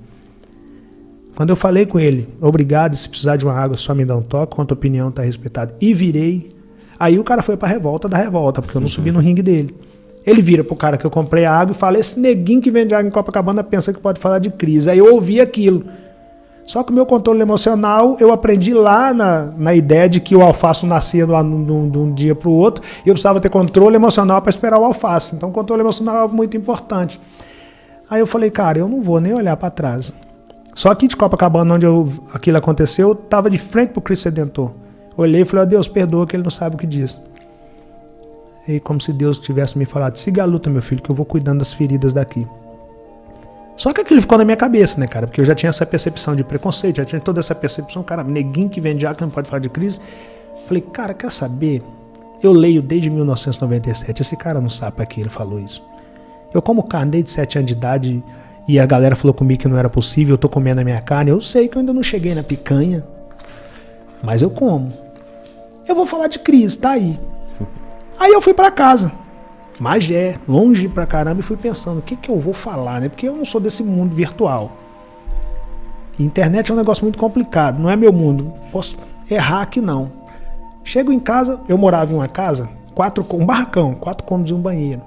Quando eu falei com ele, obrigado, se precisar de uma água, só me dá um toque, quanto a opinião está respeitada, e virei, aí o cara foi para a revolta da revolta, porque eu não subi no ringue dele. Ele vira pro cara que eu comprei a água e fala, esse neguinho que vende água em Copacabana pensa que pode falar de crise. Aí eu ouvi aquilo. Só que o meu controle emocional, eu aprendi lá na ideia de que o alface nascia de um dia para o outro, e eu precisava ter controle emocional para esperar o alface. Então o controle emocional é algo muito importante. Aí eu falei, cara, eu não vou nem olhar para trás. Só aqui de Copacabana, onde aquilo aconteceu, eu estava de frente para o Cristo Redentor. Olhei e falei, Deus, perdoa que ele não sabe o que diz. E como se Deus tivesse me falado, siga a luta, meu filho, que eu vou cuidando das feridas daqui. Só que aquilo ficou na minha cabeça, né, cara? Porque eu já tinha essa percepção de preconceito, já tinha toda essa percepção, cara, neguinho que vende água que não pode falar de crise. Falei, cara, quer saber? Eu leio desde 1997, esse cara não sabe para que ele falou isso. Eu como carne desde 7 anos de idade e a galera falou comigo que não era possível, eu tô comendo a minha carne. Eu sei que eu ainda não cheguei na picanha, mas eu como. Eu vou falar de Cris, tá aí. Aí eu fui pra casa, Magé, longe pra caramba, e fui pensando, o que eu vou falar, né? Porque eu não sou desse mundo virtual. Internet é um negócio muito complicado, não é meu mundo, posso errar aqui não. Chego em casa, eu morava em uma casa, um barracão, 4 cômodos e um banheiro.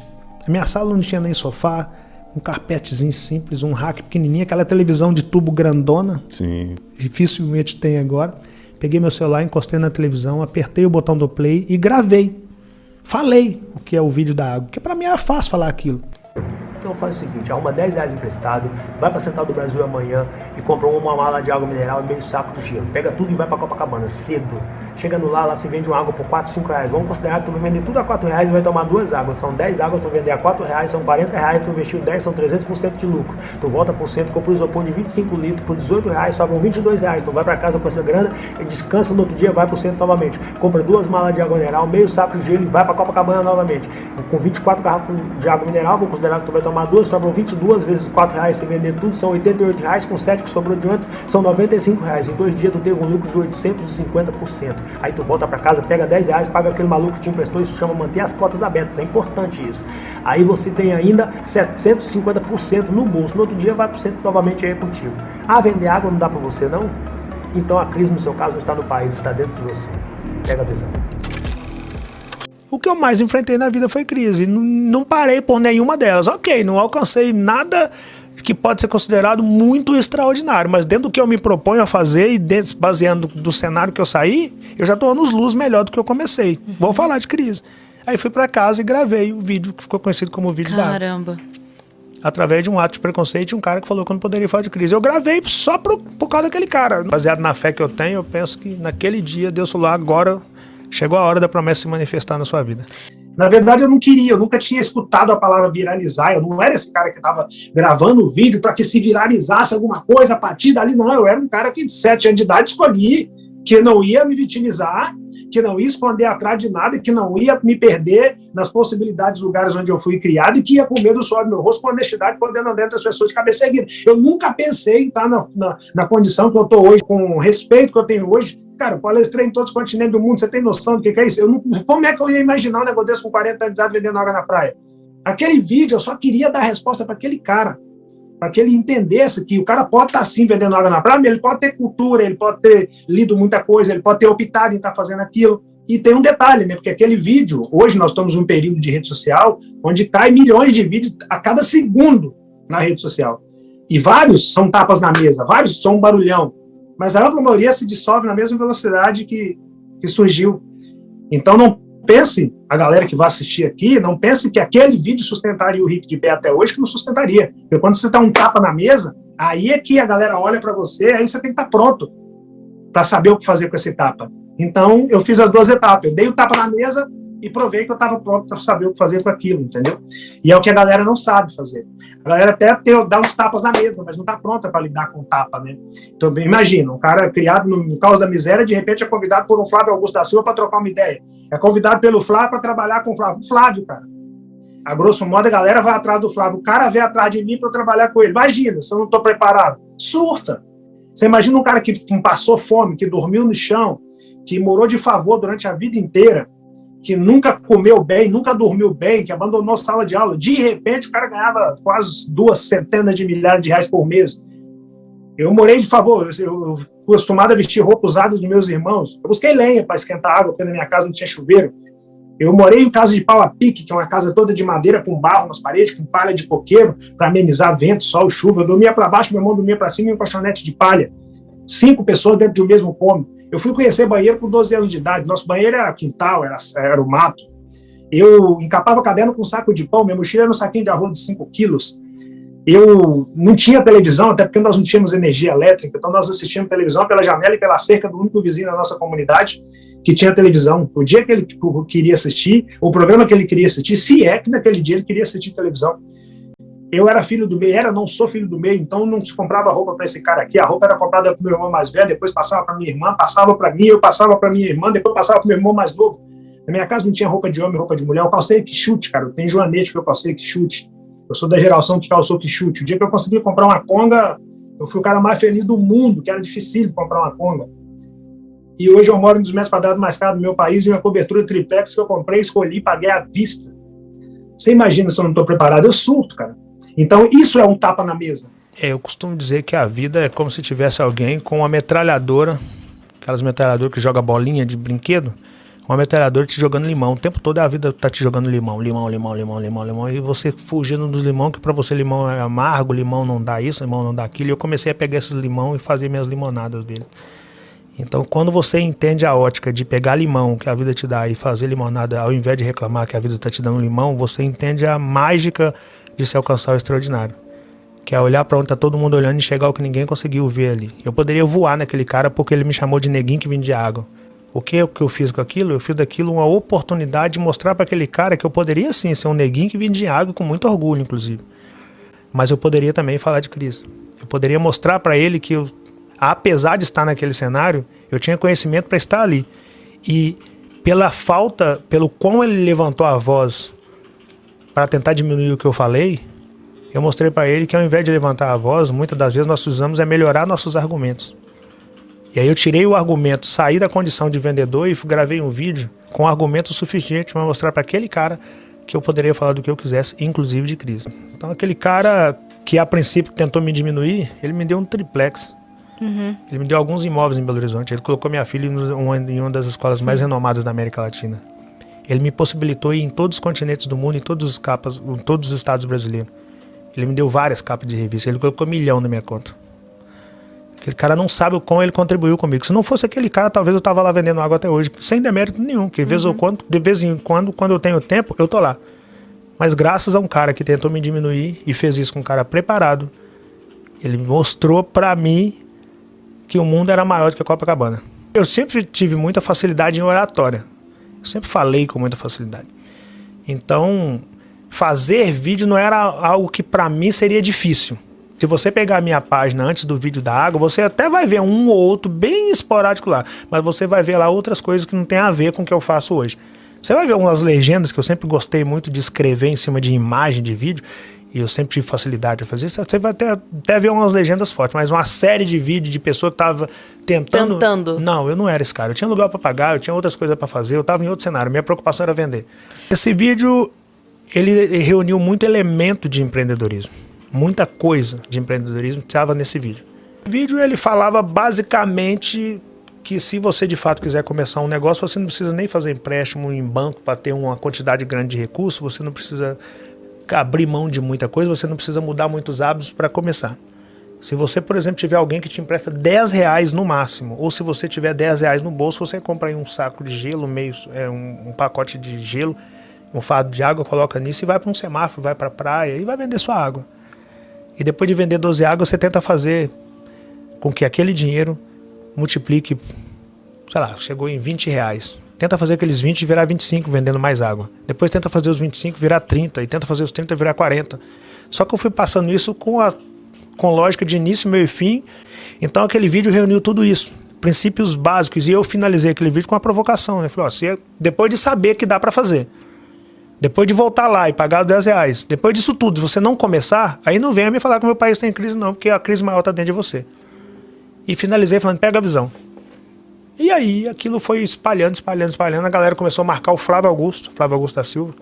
A minha sala não tinha nem sofá, um carpetezinho simples, um rack pequenininho, aquela televisão de tubo grandona. Sim. Dificilmente tem agora. Peguei meu celular, encostei na televisão, apertei o botão do play e gravei. Falei o que é o vídeo da água, porque pra mim era fácil falar aquilo. Então faz o seguinte, arruma R$10 emprestado, vai pra Central do Brasil amanhã e compra uma mala de água mineral e meio saco de gelo. Pega tudo e vai pra Copacabana, cedo. Chegando lá se vende uma água por R$4, R$5. Vamos considerar que tu vai vender tudo a R$4 e vai tomar 2 águas. São 10 águas, tu vai vender a R$4, são R$40, tu investiu 10, são 300% de lucro. Tu volta por cento, compra um isopor de 25 litros por R$18, sobram R$22. Tu vai pra casa com essa grana e descansa no outro dia, vai pro centro novamente. Compra 2 malas de água mineral, meio saco de gelo e vai pra Copacabana novamente. Com 24 garrafas de água mineral, vou considerar que tu vai tomar 2, sobram 22 vezes R$4, se vender tudo, são R$88, com 7 que sobrou de antes, são R$95. Em 2 dias tu teve um lucro de 850%. Aí tu volta pra casa, pega R$10, paga aquele maluco que te emprestou, isso chama manter as portas abertas, é importante isso. Aí você tem ainda 750% no bolso, no outro dia vai pro centro novamente aí contigo. Ah, vender água não dá pra você não? Então a crise no seu caso não está no país, está dentro de você. Pega a visão. O que eu mais enfrentei na vida foi crise. Não parei por nenhuma delas. Ok, não alcancei nada que pode ser considerado muito extraordinário, mas dentro do que eu me proponho a fazer e baseando do cenário que eu saí, eu já estou anos luz melhor do que eu comecei. Vou falar de crise. Aí fui para casa e gravei o vídeo que ficou conhecido como vídeo da água. Caramba. Através de um ato de preconceito, um cara que falou que eu não poderia falar de crise. Eu gravei só por causa daquele cara. Baseado na fé que eu tenho, eu penso que naquele dia Deus falou, agora chegou a hora da promessa se manifestar na sua vida. Na verdade, eu não queria, eu nunca tinha escutado a palavra viralizar, eu não era esse cara que estava gravando o vídeo para que se viralizasse alguma coisa a partir dali, não, eu era um cara que de 7 anos de idade escolhi que não ia me vitimizar, que não ia esconder atrás de nada, que não ia me perder nas possibilidades, lugares onde eu fui criado e que ia com medo suor do meu rosto, com honestidade, podendo andar entre as pessoas de cabeça erguida. Eu nunca pensei em estar na condição que eu estou hoje, com o respeito que eu tenho hoje. Cara, eu palestrei em todos os continentes do mundo, você tem noção do que é isso? Como é que eu ia imaginar um negócio desse com 40 anos de idade vendendo água na praia? Aquele vídeo, eu só queria dar resposta para aquele cara, para que ele entendesse que o cara pode estar sim vendendo água na praia, mas ele pode ter cultura, ele pode ter lido muita coisa, ele pode ter optado em estar fazendo aquilo. E tem um detalhe, né? Porque aquele vídeo, hoje nós estamos num período de rede social, onde cai milhões de vídeos a cada segundo na rede social. E vários são tapas na mesa, vários são um barulhão. Mas a ampla maioria se dissolve na mesma velocidade que surgiu. Então não pense, a galera que vai assistir aqui, não pense que aquele vídeo sustentaria o Rick de pé até hoje, que não sustentaria. Porque quando você dá um tapa na mesa, aí é que a galera olha para você, aí você tem que estar pronto para saber o que fazer com esse tapa. Então eu fiz as 2 etapas, eu dei o tapa na mesa e provei que eu estava pronto para saber o que fazer com aquilo, entendeu? E é o que a galera não sabe fazer. A galera até dá uns tapas na mesa, mas não está pronta para lidar com tapa, né? Então, imagina, um cara criado no caos da miséria, de repente é convidado por um Flávio Augusto da Silva para trocar uma ideia. É convidado pelo Flávio para trabalhar com o Flávio. Flávio, cara. A grosso modo, a galera vai atrás do Flávio. O cara vem atrás de mim para eu trabalhar com ele. Imagina, se eu não estou preparado. Surta. Você imagina um cara que passou fome, que dormiu no chão, que morou de favor durante a vida inteira, que nunca comeu bem, nunca dormiu bem, que abandonou sala de aula. De repente, o cara ganhava quase 2 centenas de milhares de reais por mês. Eu morei de favor, eu fui acostumado a vestir roupa usada dos meus irmãos. Eu busquei lenha para esquentar água, porque na minha casa não tinha chuveiro. Eu morei em casa de pau a pique, que é uma casa toda de madeira, com barro nas paredes, com palha de coqueiro, para amenizar vento, sol, chuva. Eu dormia para baixo, meu irmão dormia para cima em um colchonete de palha. 5 pessoas dentro de um mesmo cômodo. Eu fui conhecer banheiro com 12 anos de idade. Nosso banheiro era quintal, era o mato. Eu encapava caderno com um saco de pão, minha mochila era um saquinho de arroz de 5 quilos. Eu não tinha televisão, até porque nós não tínhamos energia elétrica, então nós assistíamos televisão pela janela e pela cerca do único vizinho da nossa comunidade que tinha televisão. O dia que ele queria assistir, o programa que ele queria assistir, se é que naquele dia ele queria assistir televisão. Eu era filho do meio, não sou filho do meio, então não se comprava roupa para esse cara aqui. A roupa era comprada para o meu irmão mais velho, depois passava para minha irmã, passava para mim, eu passava para minha irmã, depois passava para o meu irmão mais novo. Na minha casa não tinha roupa de homem, roupa de mulher. Eu calcei que chute, cara. Eu tenho joanete que eu calcei que chute. Eu sou da geração que calçou que chute. O dia que eu consegui comprar uma Konga, eu fui o cara mais feliz do mundo, que era difícil comprar uma Konga. E hoje eu moro em 2 metros quadrados mais caro do meu país, e uma cobertura triplex que eu comprei, escolhi, paguei à vista. Você imagina se eu não estou preparado? Eu surto, cara. Então isso é um tapa na mesa. Eu costumo dizer que a vida é como se tivesse alguém com uma metralhadora, aquelas metralhadoras que joga bolinha de brinquedo, uma metralhadora te jogando limão. O tempo todo a vida tá te jogando limão, e você fugindo dos limão, que pra você limão é amargo, limão não dá isso, limão não dá aquilo. E eu comecei a pegar esses limão e fazer minhas limonadas dele. Então, quando você entende a ótica de pegar limão que a vida te dá e fazer limonada, ao invés de reclamar que a vida tá te dando limão, você entende a mágica de se alcançar o extraordinário. Que é olhar pra onde tá todo mundo olhando e chegar ao que ninguém conseguiu ver ali. Eu poderia voar naquele cara porque ele me chamou de neguinho que vendia água. O que eu fiz com aquilo? Eu fiz daquilo uma oportunidade de mostrar para aquele cara que eu poderia sim ser um neguinho que vendia água, com muito orgulho, inclusive. Mas eu poderia também falar de Cristo. Eu poderia mostrar para ele que eu, apesar de estar naquele cenário, eu tinha conhecimento para estar ali. E pelo quão ele levantou a voz para tentar diminuir o que eu falei, eu mostrei para ele que ao invés de levantar a voz, muitas das vezes nós precisamos melhorar nossos argumentos. E aí eu tirei o argumento, saí da condição de vendedor e gravei um vídeo com argumento suficiente para mostrar para aquele cara que eu poderia falar do que eu quisesse, inclusive de Cristo. Então aquele cara que a princípio tentou me diminuir, ele me deu um triplex. Ele me deu alguns imóveis em Belo Horizonte. Ele colocou minha filha em uma das escolas mais renomadas da América Latina. Ele me possibilitou ir em todos os continentes do mundo, em todos os estados brasileiros. Ele me deu várias capas de revista. Ele colocou 1 milhão na minha conta. Aquele cara não sabe o quão ele contribuiu comigo. Se não fosse aquele cara, talvez eu estava lá vendendo água até hoje, sem demérito nenhum. Porque de vez em quando, quando eu tenho tempo, eu tô lá. Mas graças a um cara que tentou me diminuir e fez isso com um cara preparado, ele mostrou pra mim que o mundo era maior do que a Copacabana. Eu sempre tive muita facilidade em oratória. Eu sempre falei com muita facilidade. Então, fazer vídeo não era algo que pra mim seria difícil. Se você pegar a minha página antes do vídeo da água, você até vai ver um ou outro bem esporádico lá, mas você vai ver lá outras coisas que não tem a ver com o que eu faço hoje. Você vai ver umas legendas que eu sempre gostei muito de escrever em cima de imagem de vídeo, e eu sempre tive facilidade de fazer isso. Você vai até ver umas legendas fortes, mas uma série de vídeos de pessoa que tava tentando... Não, eu não era esse cara. Eu tinha lugar para pagar, eu tinha outras coisas para fazer, eu tava em outro cenário. Minha preocupação era vender. Esse vídeo, ele reuniu muito elemento de empreendedorismo. Muita coisa de empreendedorismo estava nesse vídeo. O vídeo, ele falava basicamente que se você de fato quiser começar um negócio, você não precisa nem fazer empréstimo em banco para ter uma quantidade grande de recursos, você não precisa abrir mão de muita coisa, você não precisa mudar muitos hábitos para começar. Se você, por exemplo, tiver alguém que te empresta R$10 no máximo, ou se você tiver R$10 no bolso, você compra aí um saco de gelo, um pacote de gelo, um fardo de água, coloca nisso e vai para um semáforo, vai para a praia e vai vender sua água. E depois de vender 12 águas, você tenta fazer com que aquele dinheiro multiplique, sei lá, chegou em R$20. Tenta fazer aqueles 20 virar 25 vendendo mais água. Depois tenta fazer os 25 virar 30 e tenta fazer os 30 virar 40. Só que eu fui passando isso com lógica de início, meio e fim. Então aquele vídeo reuniu tudo isso, princípios básicos, e eu finalizei aquele vídeo com uma provocação. Né? Falei, depois de saber que dá para fazer, depois de voltar lá e pagar R$10, depois disso tudo, se você não começar, aí não venha me falar que o meu país tem crise não, porque a crise maior está dentro de você. E finalizei falando, pega a visão. E aí aquilo foi espalhando, a galera começou a marcar o Flávio Augusto da Silva.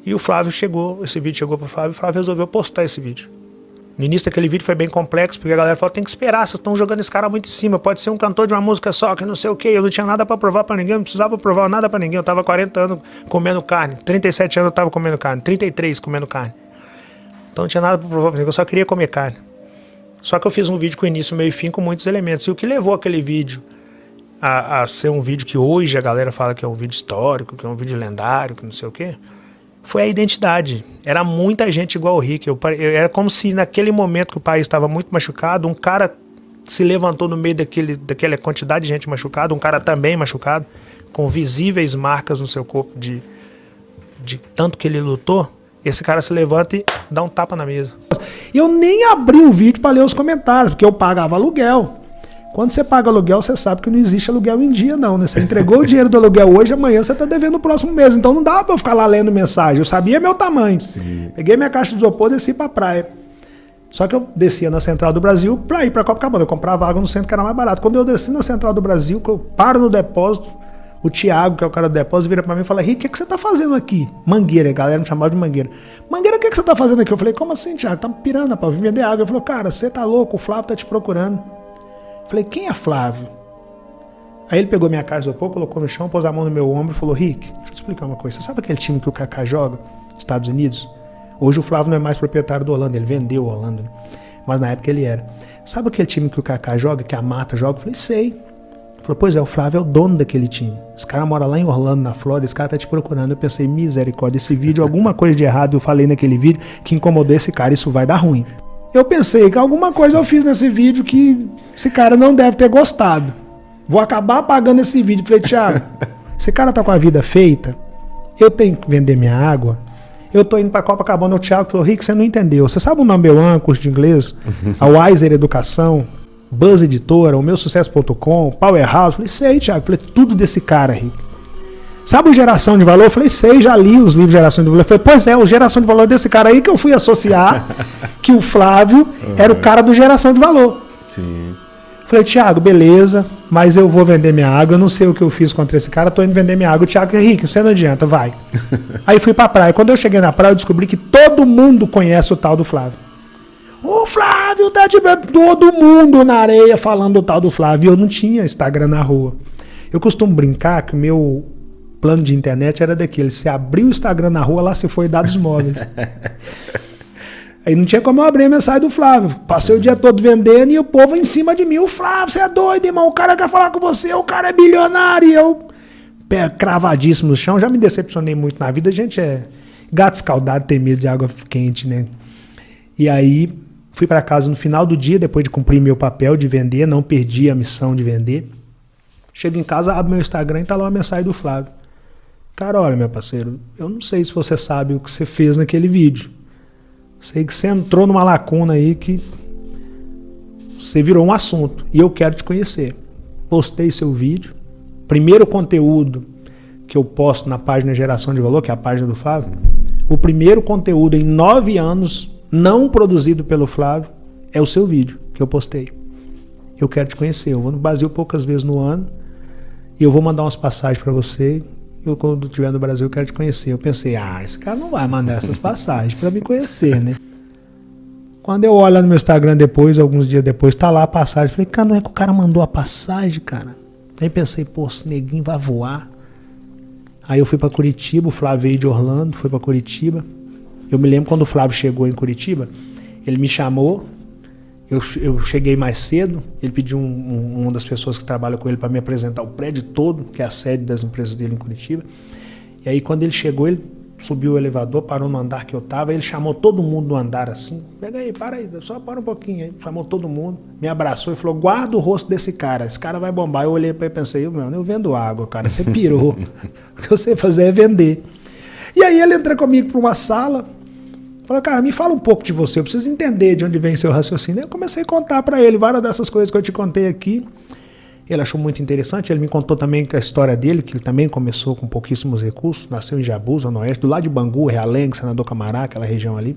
E o Flávio esse vídeo chegou para o Flávio, e o Flávio resolveu postar esse vídeo. No início daquele vídeo foi bem complexo, porque a galera falou, tem que esperar, vocês estão jogando esse cara muito em cima, pode ser um cantor de uma música só, que não sei o que, eu não tinha nada para provar para ninguém, não precisava provar nada para ninguém, eu tava 40 anos comendo carne, 37 anos eu tava comendo carne, 33 comendo carne. Então não tinha nada para provar para ninguém, eu só queria comer carne. Só que eu fiz um vídeo com início, meio e fim, com muitos elementos, e o que levou aquele vídeo a ser um vídeo que hoje a galera fala que é um vídeo histórico, que é um vídeo lendário, que não sei o que, foi a identidade. Era muita gente igual o Rick. Era como se naquele momento que o país estava muito machucado, um cara se levantou no meio daquela quantidade de gente machucada, um cara também machucado, com visíveis marcas no seu corpo de tanto que ele lutou. Esse cara se levanta e dá um tapa na mesa. Eu nem abri o vídeo para ler os comentários, porque eu pagava aluguel. Quando você paga aluguel, você sabe que não existe aluguel em dia, não, né? Você entregou o dinheiro do aluguel hoje, amanhã você tá devendo no próximo mês. Então não dá pra eu ficar lá lendo mensagem. Eu sabia meu tamanho. Sim. Peguei minha caixa de isopor e desci pra praia. Só que eu descia na Central do Brasil pra ir pra Copacabana. Eu comprava água no centro que era mais barato. Quando eu desci na Central do Brasil, que eu paro no depósito, o Thiago, que é o cara do depósito, vira pra mim e fala: Rick, o que você tá fazendo aqui? Mangueira, a galera me chamava de Mangueira. Mangueira, o que você tá fazendo aqui? Eu falei: como assim, Thiago? Tá pirando, pra vir vender água. Ele falou: cara, você tá louco, o Flávio tá te procurando. Eu falei: quem é Flávio? Aí ele pegou minha caixa de isopor, colocou no chão, pôs a mão no meu ombro e falou: Rick, deixa eu te explicar uma coisa. Você sabe aquele time que o Kaká joga, Estados Unidos? Hoje o Flávio não é mais proprietário do Orlando, ele vendeu o Orlando, né? Mas na época ele era. Sabe aquele time que o Kaká joga, que a Marta joga? Eu falei: sei. Ele falou: pois é, o Flávio é o dono daquele time. Esse cara mora lá em Orlando, na Flórida, esse cara tá te procurando. Eu pensei: misericórdia, esse vídeo, alguma coisa de errado eu falei naquele vídeo que incomodou esse cara, isso vai dar ruim. Eu pensei que alguma coisa eu fiz nesse vídeo que esse cara não deve ter gostado. Vou acabar apagando esse vídeo. Falei: Thiago, esse cara tá com a vida feita, eu tenho que vender minha água. Eu tô indo pra Copacabana. O Thiago falou: Rick, você não entendeu. Você sabe o Number One, curso de inglês? A Wiser Educação, Buzz Editora, o meu sucesso.com, Powerhouse. Falei: sei, Thiago. Falei: tudo desse cara, Rick. Sabe o Geração de Valor? Falei: sei, já li os livros de Geração de Valor. Falei: pois é, o Geração de Valor desse cara aí que eu fui associar que o Flávio era o cara do Geração de Valor. Sim. Falei: Thiago, beleza, mas eu vou vender minha água, eu não sei o que eu fiz contra esse cara, tô indo vender minha água. O Thiago: Rick, você não adianta, vai. Aí fui pra praia. Quando eu cheguei na praia, eu descobri que todo mundo conhece o tal do Flávio. O Flávio tá de... Todo mundo na areia falando do tal do Flávio. Eu não tinha Instagram na rua. Eu costumo brincar que o meu plano de internet era daquele: se abrir o Instagram na rua, lá se foi dados móveis. Aí não tinha como eu abrir a mensagem do Flávio. Passei o dia todo vendendo e o povo em cima de mim: o Flávio, você é doido, irmão, o cara quer falar com você, o cara é bilionário. E eu, pé cravadíssimo no chão, já me decepcionei muito na vida. A gente é gato escaldado, tem medo de água quente, né? E aí fui para casa no final do dia, depois de cumprir meu papel de vender, não perdi a missão de vender. Chego em casa, abro meu Instagram e tá lá uma mensagem do Flávio: cara, olha, meu parceiro, eu não sei se você sabe o que você fez naquele vídeo. Sei que você entrou numa lacuna aí que você virou um assunto e eu quero te conhecer. Postei seu vídeo. Primeiro conteúdo que eu posto na página Geração de Valor, que é a página do Flávio. O primeiro conteúdo em 9 anos não produzido pelo Flávio é o seu vídeo que eu postei. Eu quero te conhecer. Eu vou no Brasil poucas vezes no ano e eu vou mandar umas passagens para você. Eu, quando estiver no Brasil, eu quero te conhecer. Eu pensei: esse cara não vai mandar essas passagens para me conhecer, né? Quando eu olho no meu Instagram depois, alguns dias depois, tá lá a passagem. Falei: cara, não é que o cara mandou a passagem, cara? Aí pensei: pô, esse neguinho vai voar. Aí eu fui para Curitiba, o Flávio veio de Orlando, foi para Curitiba. Eu me lembro quando o Flávio chegou em Curitiba, ele me chamou. Eu cheguei mais cedo, ele pediu uma das pessoas que trabalha com ele para me apresentar o prédio todo, que é a sede das empresas dele em Curitiba. E aí quando ele chegou, ele subiu o elevador, parou no andar que eu tava, ele chamou todo mundo no andar assim: pega aí, para aí, só para um pouquinho. Aí chamou todo mundo, me abraçou e falou: guarda o rosto desse cara, esse cara vai bombar. Eu olhei para ele e pensei: eu vendo água, cara, você pirou. O que eu sei fazer é vender. E aí ele entrou comigo para uma sala, falou: cara, me fala um pouco de você, eu preciso entender de onde vem seu raciocínio. Eu comecei a contar para ele várias dessas coisas que eu te contei aqui. Ele achou muito interessante, ele me contou também a história dele, que ele também começou com pouquíssimos recursos, nasceu em Jabu, Zona Oeste, do lado de Bangu, Realengo, Senador Camará, aquela região ali.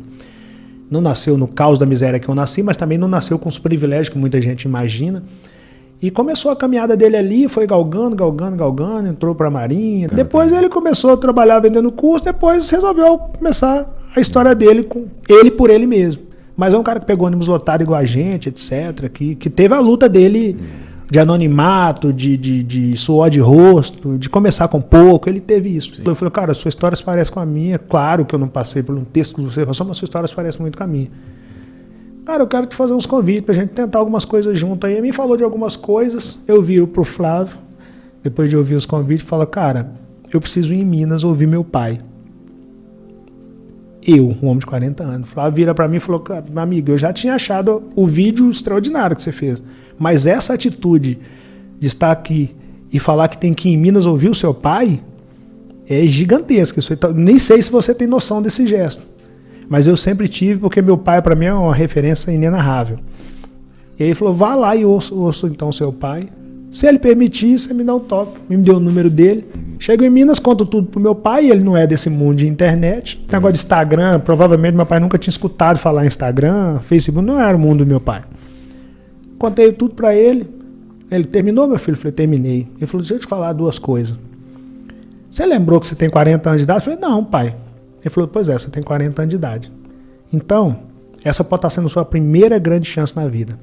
Não nasceu no caos da miséria que eu nasci, mas também não nasceu com os privilégios que muita gente imagina. E começou a caminhada dele ali, foi galgando, entrou para a Marinha. Depois ele começou a trabalhar vendendo curso, depois resolveu começar a história dele com ele por ele mesmo. Mas é um cara que pegou ônibus lotado igual a gente, etc. Que teve a luta dele de anonimato, de suor de rosto, de começar com pouco. Ele teve isso. Sim. Eu falei: cara, sua história se parece com a minha. Claro que eu não passei por um texto que você passou, mas sua história se parece muito com a minha. Cara, eu quero te fazer uns convites pra gente tentar algumas coisas junto aí. Ele me falou de algumas coisas, eu viro pro Flávio, depois de ouvir os convites, falo: cara, eu preciso ir em Minas ouvir meu pai. Eu, um homem de 40 anos. O Flávio vira pra mim e falou: cara, meu amigo, eu já tinha achado o vídeo extraordinário que você fez, mas essa atitude de estar aqui e falar que tem que ir em Minas ouvir o seu pai é gigantesca. Nem sei se você tem noção desse gesto, mas eu sempre tive, porque meu pai para mim é uma referência inenarrável. E aí ele falou, vá lá e ouça então seu pai. Se ele permitir, você me dá um toque. Me deu o número dele. Chego em Minas, conto tudo pro meu pai, ele não é desse mundo de internet. Negócio de Instagram, provavelmente meu pai nunca tinha escutado falar em Instagram, Facebook, não era o mundo do meu pai. Contei tudo pra ele. Ele, terminou, meu filho? Eu falei, terminei. Ele falou, deixa eu te falar 2 coisas. Você lembrou que você tem 40 anos de idade? Eu falei, não, pai. Ele falou, pois é, você tem 40 anos de idade. Então, essa pode estar sendo a sua primeira grande chance na vida.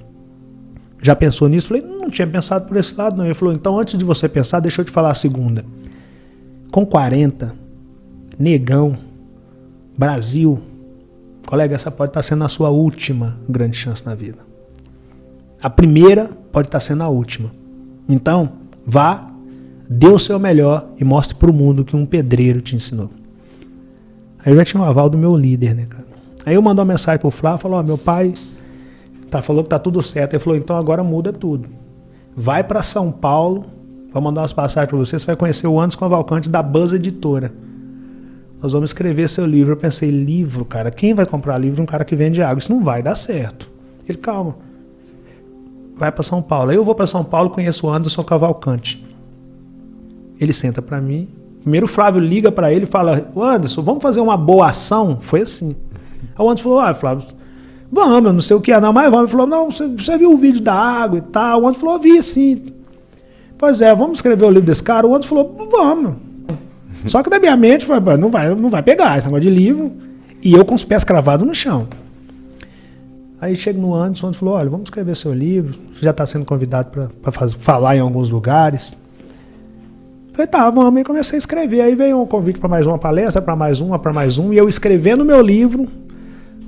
Já pensou nisso? Eu falei, não tinha pensado por esse lado não. Ele falou, então antes de você pensar, deixa eu te falar a segunda. Com 40, negão, Brasil, colega, essa pode estar sendo a sua última grande chance na vida. A primeira pode estar sendo a última. Então, vá, dê o seu melhor e mostre para o mundo que um pedreiro te ensinou. Aí eu já tinha um aval do meu líder, né, cara? Aí eu mandei uma mensagem pro Flávio, falou, meu pai falou que tá tudo certo. Ele falou, então agora muda tudo. Vai para São Paulo, vou mandar umas passagens para você vai conhecer o Anderson Cavalcante da Buzz Editora. Nós vamos escrever seu livro. Eu pensei, livro, cara, quem vai comprar livro de um cara que vende água? Isso não vai dar certo. Ele, calma. Vai para São Paulo. Aí eu vou para São Paulo, conheço o Anderson Cavalcante. Ele senta para mim. Primeiro o Flávio liga para ele e fala, Anderson, vamos fazer uma boa ação? Foi assim. Aí o Anderson falou, Flávio, vamos, eu não sei o que é não, mas vamos. Ele falou, não, você viu o vídeo da água e tal? O Anderson falou, vi sim. Pois é, vamos escrever o livro desse cara? O Anderson falou, vamos. Só que na minha mente, não vai pegar esse negócio de livro. E eu com os pés cravados no chão. Aí chega no Anderson, o Anderson falou, olha, vamos escrever seu livro, você já está sendo convidado para falar em alguns lugares. Falei, tá, vamos. Aí comecei a escrever. Aí veio um convite para mais uma palestra, para mais um. E eu escrevendo meu livro,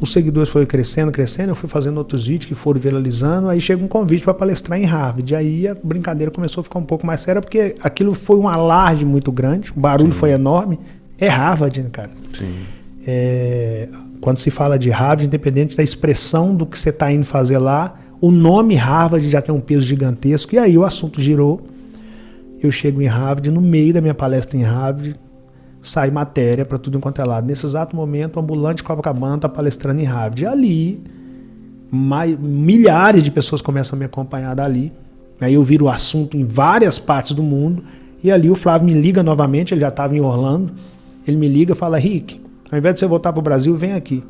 os seguidores foram crescendo. Eu fui fazendo outros vídeos que foram viralizando. Aí chega um convite para palestrar em Harvard. Aí a brincadeira começou a ficar um pouco mais séria, porque aquilo foi um alarde muito grande. O barulho foi enorme. É Harvard, né, cara? Sim. Quando se fala de Harvard, independente da expressão do que você está indo fazer lá, o nome Harvard já tem um peso gigantesco. E aí o assunto girou. Eu chego em Harvard, no meio da minha palestra em Harvard, sai matéria para tudo enquanto é lado. Nesse exato momento, o ambulante Copacabana está palestrando em Harvard. E ali, milhares de pessoas começam a me acompanhar dali. Aí eu viro o assunto em várias partes do mundo. E ali o Flávio me liga novamente, ele já estava em Orlando. Ele me liga e fala, Rick, ao invés de você voltar para o Brasil, vem aqui.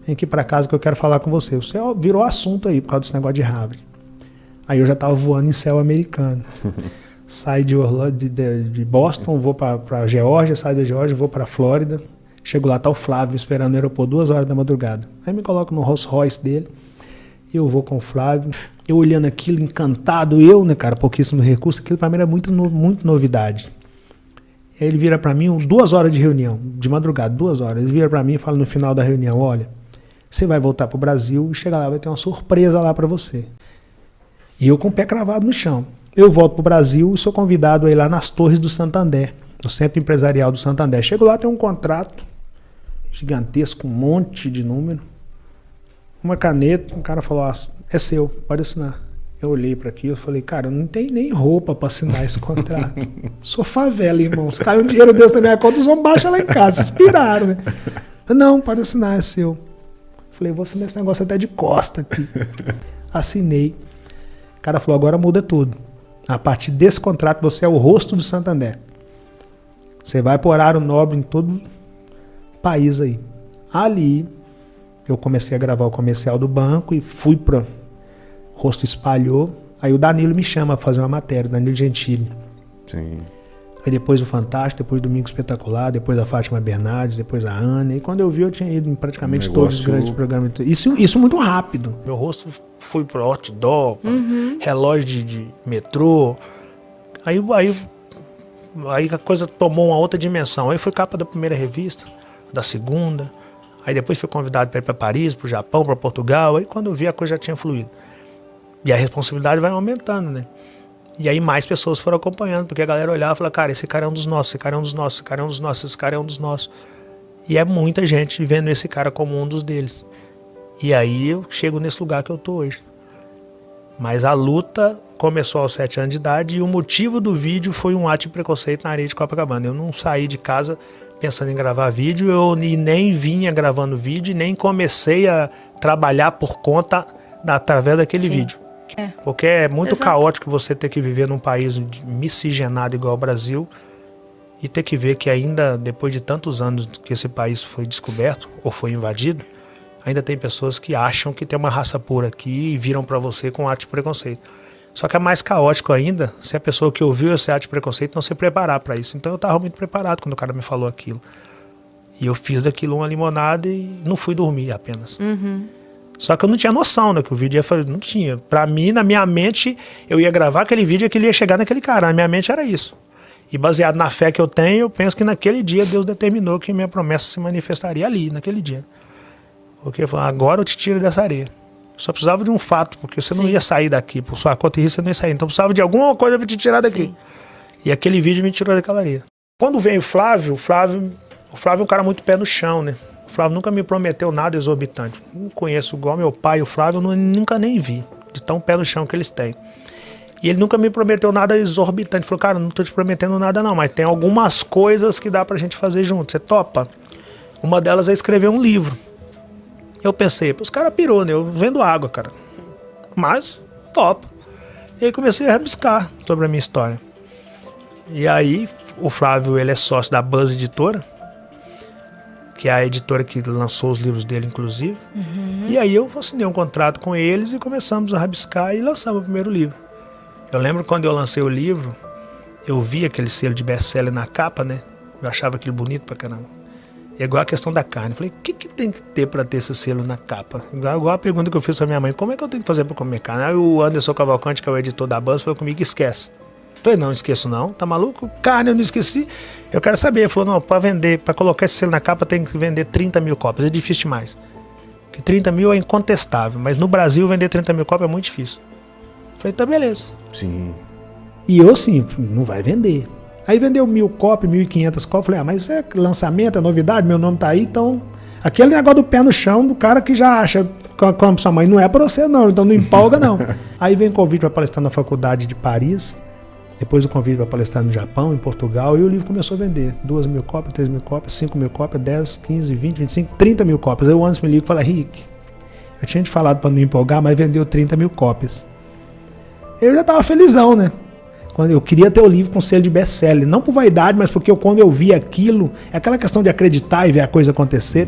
Vem aqui para casa que eu quero falar com você. Você virou assunto aí por causa desse negócio de Harvard. Aí eu já estava voando em céu americano. Saio de Orlando, de Boston, vou para Geórgia, saio da Geórgia, vou para Flórida. Chego lá, tá o Flávio esperando no aeroporto 2 horas da madrugada. Aí me coloco no Rolls Royce dele, eu vou com o Flávio, eu olhando aquilo, encantado, né, cara, pouquíssimo recurso, aquilo para mim era muito novidade. Aí ele vira para mim, 2 horas de reunião, de madrugada, 2 horas. Ele vira para mim e fala no final da reunião, olha, você vai voltar pro Brasil e chega lá, vai ter uma surpresa lá para você. E eu com o pé cravado no chão. Eu volto para o Brasil e sou convidado a ir lá nas Torres do Santander, no Centro Empresarial do Santander. Chego lá, tem um contrato gigantesco, um monte de número, uma caneta, um cara falou, é seu, pode assinar. Eu olhei para aquilo e falei, cara, eu não tenho nem roupa para assinar esse contrato. Sou favela, irmão. Se caiu um dinheiro desse na minha conta, eles vão baixar lá em casa. Se inspiraram, né? Não, pode assinar, é seu. Falei, vou assinar esse negócio até de costa aqui. Assinei. O cara falou, agora muda tudo. A partir desse contrato, você é o rosto do Santander. Você vai por horário nobre em todo o país aí. Ali, eu comecei a gravar o comercial do banco e fui para... O rosto espalhou. Aí o Danilo me chama para fazer uma matéria, o Danilo Gentili. Sim. Aí depois o Fantástico, depois o Domingo Espetacular, depois a Fátima Bernardes, depois a Ana. E quando eu vi, eu tinha ido em praticamente todos os grandes programas. Isso muito rápido. Meu rosto foi pro outdoor, relógio de metrô. Aí a coisa tomou uma outra dimensão. Aí foi capa da primeira revista, da segunda. Aí depois fui convidado para ir para Paris, para o Japão, para Portugal. Aí quando eu vi, a coisa já tinha fluído. E a responsabilidade vai aumentando, né? E aí mais pessoas foram acompanhando, porque a galera olhava e falava, cara, esse cara é um dos nossos, esse cara é um dos nossos, esse cara é um dos nossos, esse cara é um dos nossos. E é muita gente vendo esse cara como um dos deles. E aí eu chego nesse lugar que eu tô hoje. Mas a luta começou aos 7 anos de idade e o motivo do vídeo foi um ato de preconceito na areia de Copacabana. Eu não saí de casa pensando em gravar vídeo, eu nem vinha gravando vídeo e nem comecei a trabalhar por conta através daquele vídeo. Porque é muito Exato. caótico você ter que viver num país miscigenado igual o Brasil e ter que ver que ainda, depois de tantos anos que esse país foi descoberto ou foi invadido, ainda tem pessoas que acham que tem uma raça pura aqui e viram pra você com ato de preconceito. Só que é mais caótico ainda se a pessoa que ouviu esse ato de preconceito não se preparar pra isso. Então eu tava muito preparado quando o cara me falou aquilo. E eu fiz daquilo uma limonada e não fui dormir apenas. Só que eu não tinha noção, né, que o vídeo ia fazer. Não tinha. Pra mim, na minha mente, eu ia gravar aquele vídeo e que ele ia chegar naquele cara. Na minha mente era isso. E baseado na fé que eu tenho, eu penso que naquele dia Deus determinou que minha promessa se manifestaria ali, naquele dia. Porque ele falou, agora eu te tiro dessa areia. Só precisava de um fato, porque você não ia sair daqui. Por sua conta e risco, você não ia sair. Então precisava de alguma coisa pra te tirar daqui. Sim. E aquele vídeo me tirou daquela areia. Quando veio o Flávio é um cara muito pé no chão, né? O Flávio nunca me prometeu nada exorbitante. Não conheço igual meu pai e o Flávio, eu nunca nem vi. De tão pé no chão que eles têm. E ele nunca me prometeu nada exorbitante. Falou, cara, não tô te prometendo nada não, mas tem algumas coisas que dá pra gente fazer junto. Você topa? Uma delas é escrever um livro. Eu pensei, os caras pirou, né? Eu vendo água, cara. Mas, topa. E aí comecei a rabiscar sobre a minha história. E aí, o Flávio, ele é sócio da Buzz Editora, que é a editora que lançou os livros dele, inclusive. E aí eu assinei um contrato com eles e começamos a rabiscar e lançamos o primeiro livro. Eu lembro quando eu lancei o livro, eu vi aquele selo de best-seller na capa, né? Eu achava aquilo bonito pra caramba. É igual a questão da carne. Eu falei, o que tem que ter pra ter esse selo na capa? Igual a pergunta que eu fiz pra minha mãe, como é que eu tenho que fazer pra comer carne? Aí o Anderson Cavalcante, que é o editor da Buzz, falou comigo, esquece. Eu falei, não esqueço não, tá maluco? Carne eu não esqueci. Eu quero saber. Ele falou, não, pra vender, pra colocar esse selo na capa tem que vender 30 mil cópias. É difícil demais. Porque 30 mil é incontestável, mas no Brasil vender 30 mil cópias é muito difícil. Eu falei, tá beleza. Sim. E eu sim, não vai vender. Aí vendeu 1.000 cópias, 1.500 cópias. Falei, mas é lançamento, é novidade, meu nome tá aí, então... Aquele negócio do pé no chão do cara que já acha, como sua mãe, não é pra você não, então não empolga não. Aí vem convite para palestrar na faculdade de Paris, depois o convite para palestrar no Japão, em Portugal, e o livro começou a vender. 2.000 cópias, 3.000 cópias, 5.000 cópias, 10, 15, 20, 25, 30 mil cópias. Aí o Anderson me liga e fala, Rick, eu tinha te falado para não empolgar, mas vendeu 30 mil cópias. Eu já tava felizão, né? Quando eu queria ter o livro com selo de best-seller, não por vaidade, mas porque quando eu vi aquilo, é aquela questão de acreditar e ver a coisa acontecer.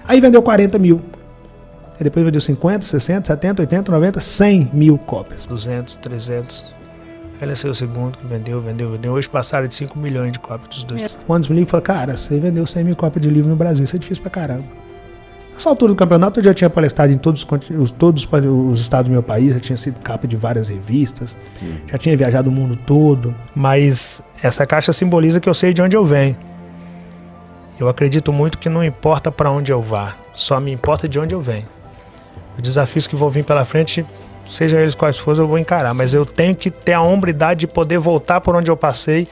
Aí vendeu 40 mil. Aí depois vendeu 50, 60, 70, 80, 90, 100 mil cópias. 200, 300. Ele é o segundo que vendeu. Hoje passaram de 5 milhões de cópias dos dois. O Anderson me liga e fala, cara, você vendeu 100 mil cópias de livro no Brasil, isso é difícil pra caramba. Nessa altura do campeonato eu já tinha palestrado em todos os estados do meu país, já tinha sido capa de várias revistas, já tinha viajado o mundo todo. Mas essa caixa simboliza que eu sei de onde eu venho. Eu acredito muito que não importa para onde eu vá, só me importa de onde eu venho. Os desafios que vão vir pela frente, seja eles quais forem, eu vou encarar, mas eu tenho que ter a hombridade de poder voltar por onde eu passei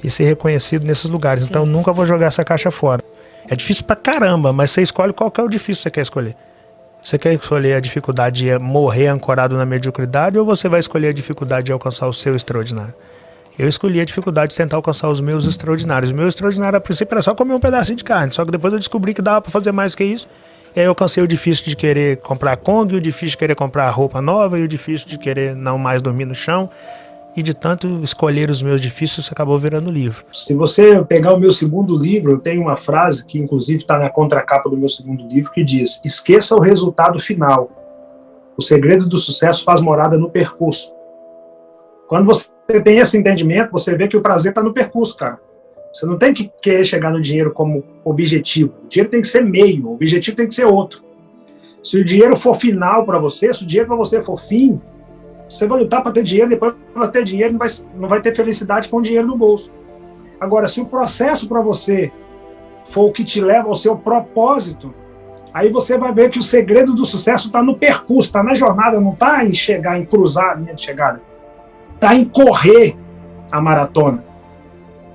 e ser reconhecido nesses lugares. Então eu nunca vou jogar essa caixa fora. É difícil pra caramba, mas você escolhe qual que é o difícil que você quer escolher. Você quer escolher a dificuldade de morrer ancorado na mediocridade ou você vai escolher a dificuldade de alcançar o seu extraordinário? Eu escolhi a dificuldade de tentar alcançar os meus extraordinários. O meu extraordinário, a princípio, era só comer um pedacinho de carne. Só que depois eu descobri que dava pra fazer mais que isso. E aí eu alcancei o difícil de querer comprar Kombi, o difícil de querer comprar roupa nova e o difícil de querer não mais dormir no chão. E de tanto escolher os meus difíceis, acabou virando livro. Se você pegar o meu segundo livro, eu tenho uma frase que inclusive está na contracapa do meu segundo livro, que diz, esqueça o resultado final. O segredo do sucesso faz morada no percurso. Quando você tem esse entendimento, você vê que o prazer está no percurso, cara. Você não tem que querer chegar no dinheiro como objetivo. O dinheiro tem que ser meio, o objetivo tem que ser outro. Se o dinheiro for final para você, se o dinheiro para você for fim, você vai lutar para ter dinheiro, depois vai ter dinheiro, não vai ter felicidade com o dinheiro no bolso. Agora, se o processo para você for o que te leva ao seu propósito, aí você vai ver que o segredo do sucesso está no percurso, está na jornada, não está em chegar, em cruzar a linha de chegada. Está em correr a maratona.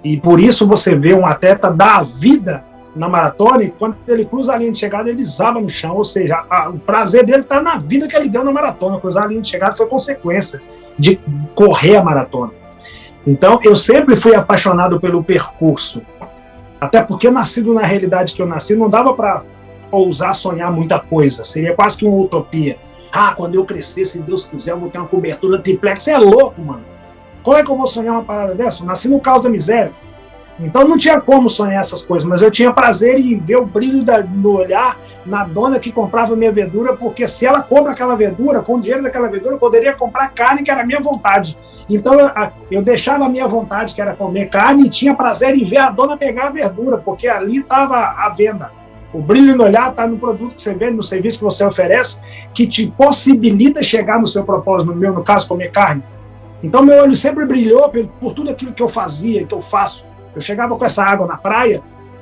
E por isso você vê um atleta dar a vida na maratona e quando ele cruza a linha de chegada, ele desaba no chão. Ou seja, o prazer dele está na vida que ele deu na maratona. Cruzar a linha de chegada foi consequência de correr a maratona. Então, eu sempre fui apaixonado pelo percurso. Até porque, nascido na realidade que eu nasci, não dava para ousar sonhar muita coisa. Seria quase que uma utopia. Quando eu crescer, se Deus quiser, eu vou ter uma cobertura triplex. Você é louco, mano. Como é que eu vou sonhar uma parada dessa? Eu nasci no caos da miséria. Então não tinha como sonhar essas coisas, mas eu tinha prazer em ver o brilho no olhar na dona que comprava minha verdura, porque se ela compra aquela verdura, com o dinheiro daquela verdura, eu poderia comprar carne, que era a minha vontade. Então eu deixava a minha vontade, que era comer carne, e tinha prazer em ver a dona pegar a verdura, porque ali estava a venda. O brilho no olhar está no produto que você vende, no serviço que você oferece, que te possibilita chegar no seu propósito, no meu, no caso, comer carne. Então meu olho sempre brilhou por tudo aquilo que eu fazia, que eu faço. Eu chegava com essa água na praia,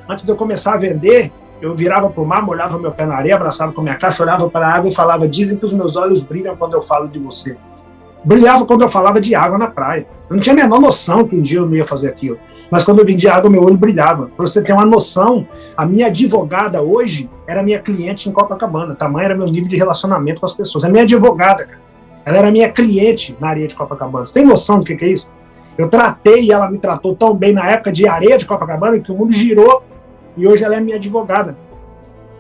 antes de eu começar a vender, eu virava para o mar, molhava meu pé na areia, abraçava com a minha caixa, olhava para a água e falava: dizem que os meus olhos brilham quando eu falo de você. Brilhava quando eu falava de água na praia. Eu não tinha a menor noção que um dia eu não ia fazer aquilo. Mas quando eu vendia água, meu olho brilhava. Para você ter uma noção, a minha advogada hoje era minha cliente em Copacabana. Tamanho era meu nível de relacionamento com as pessoas. A minha advogada, cara, ela era minha cliente na areia de Copacabana. Você tem noção do que é isso? Eu tratei e ela me tratou tão bem na época de areia de Copacabana que o mundo girou e hoje ela é minha advogada.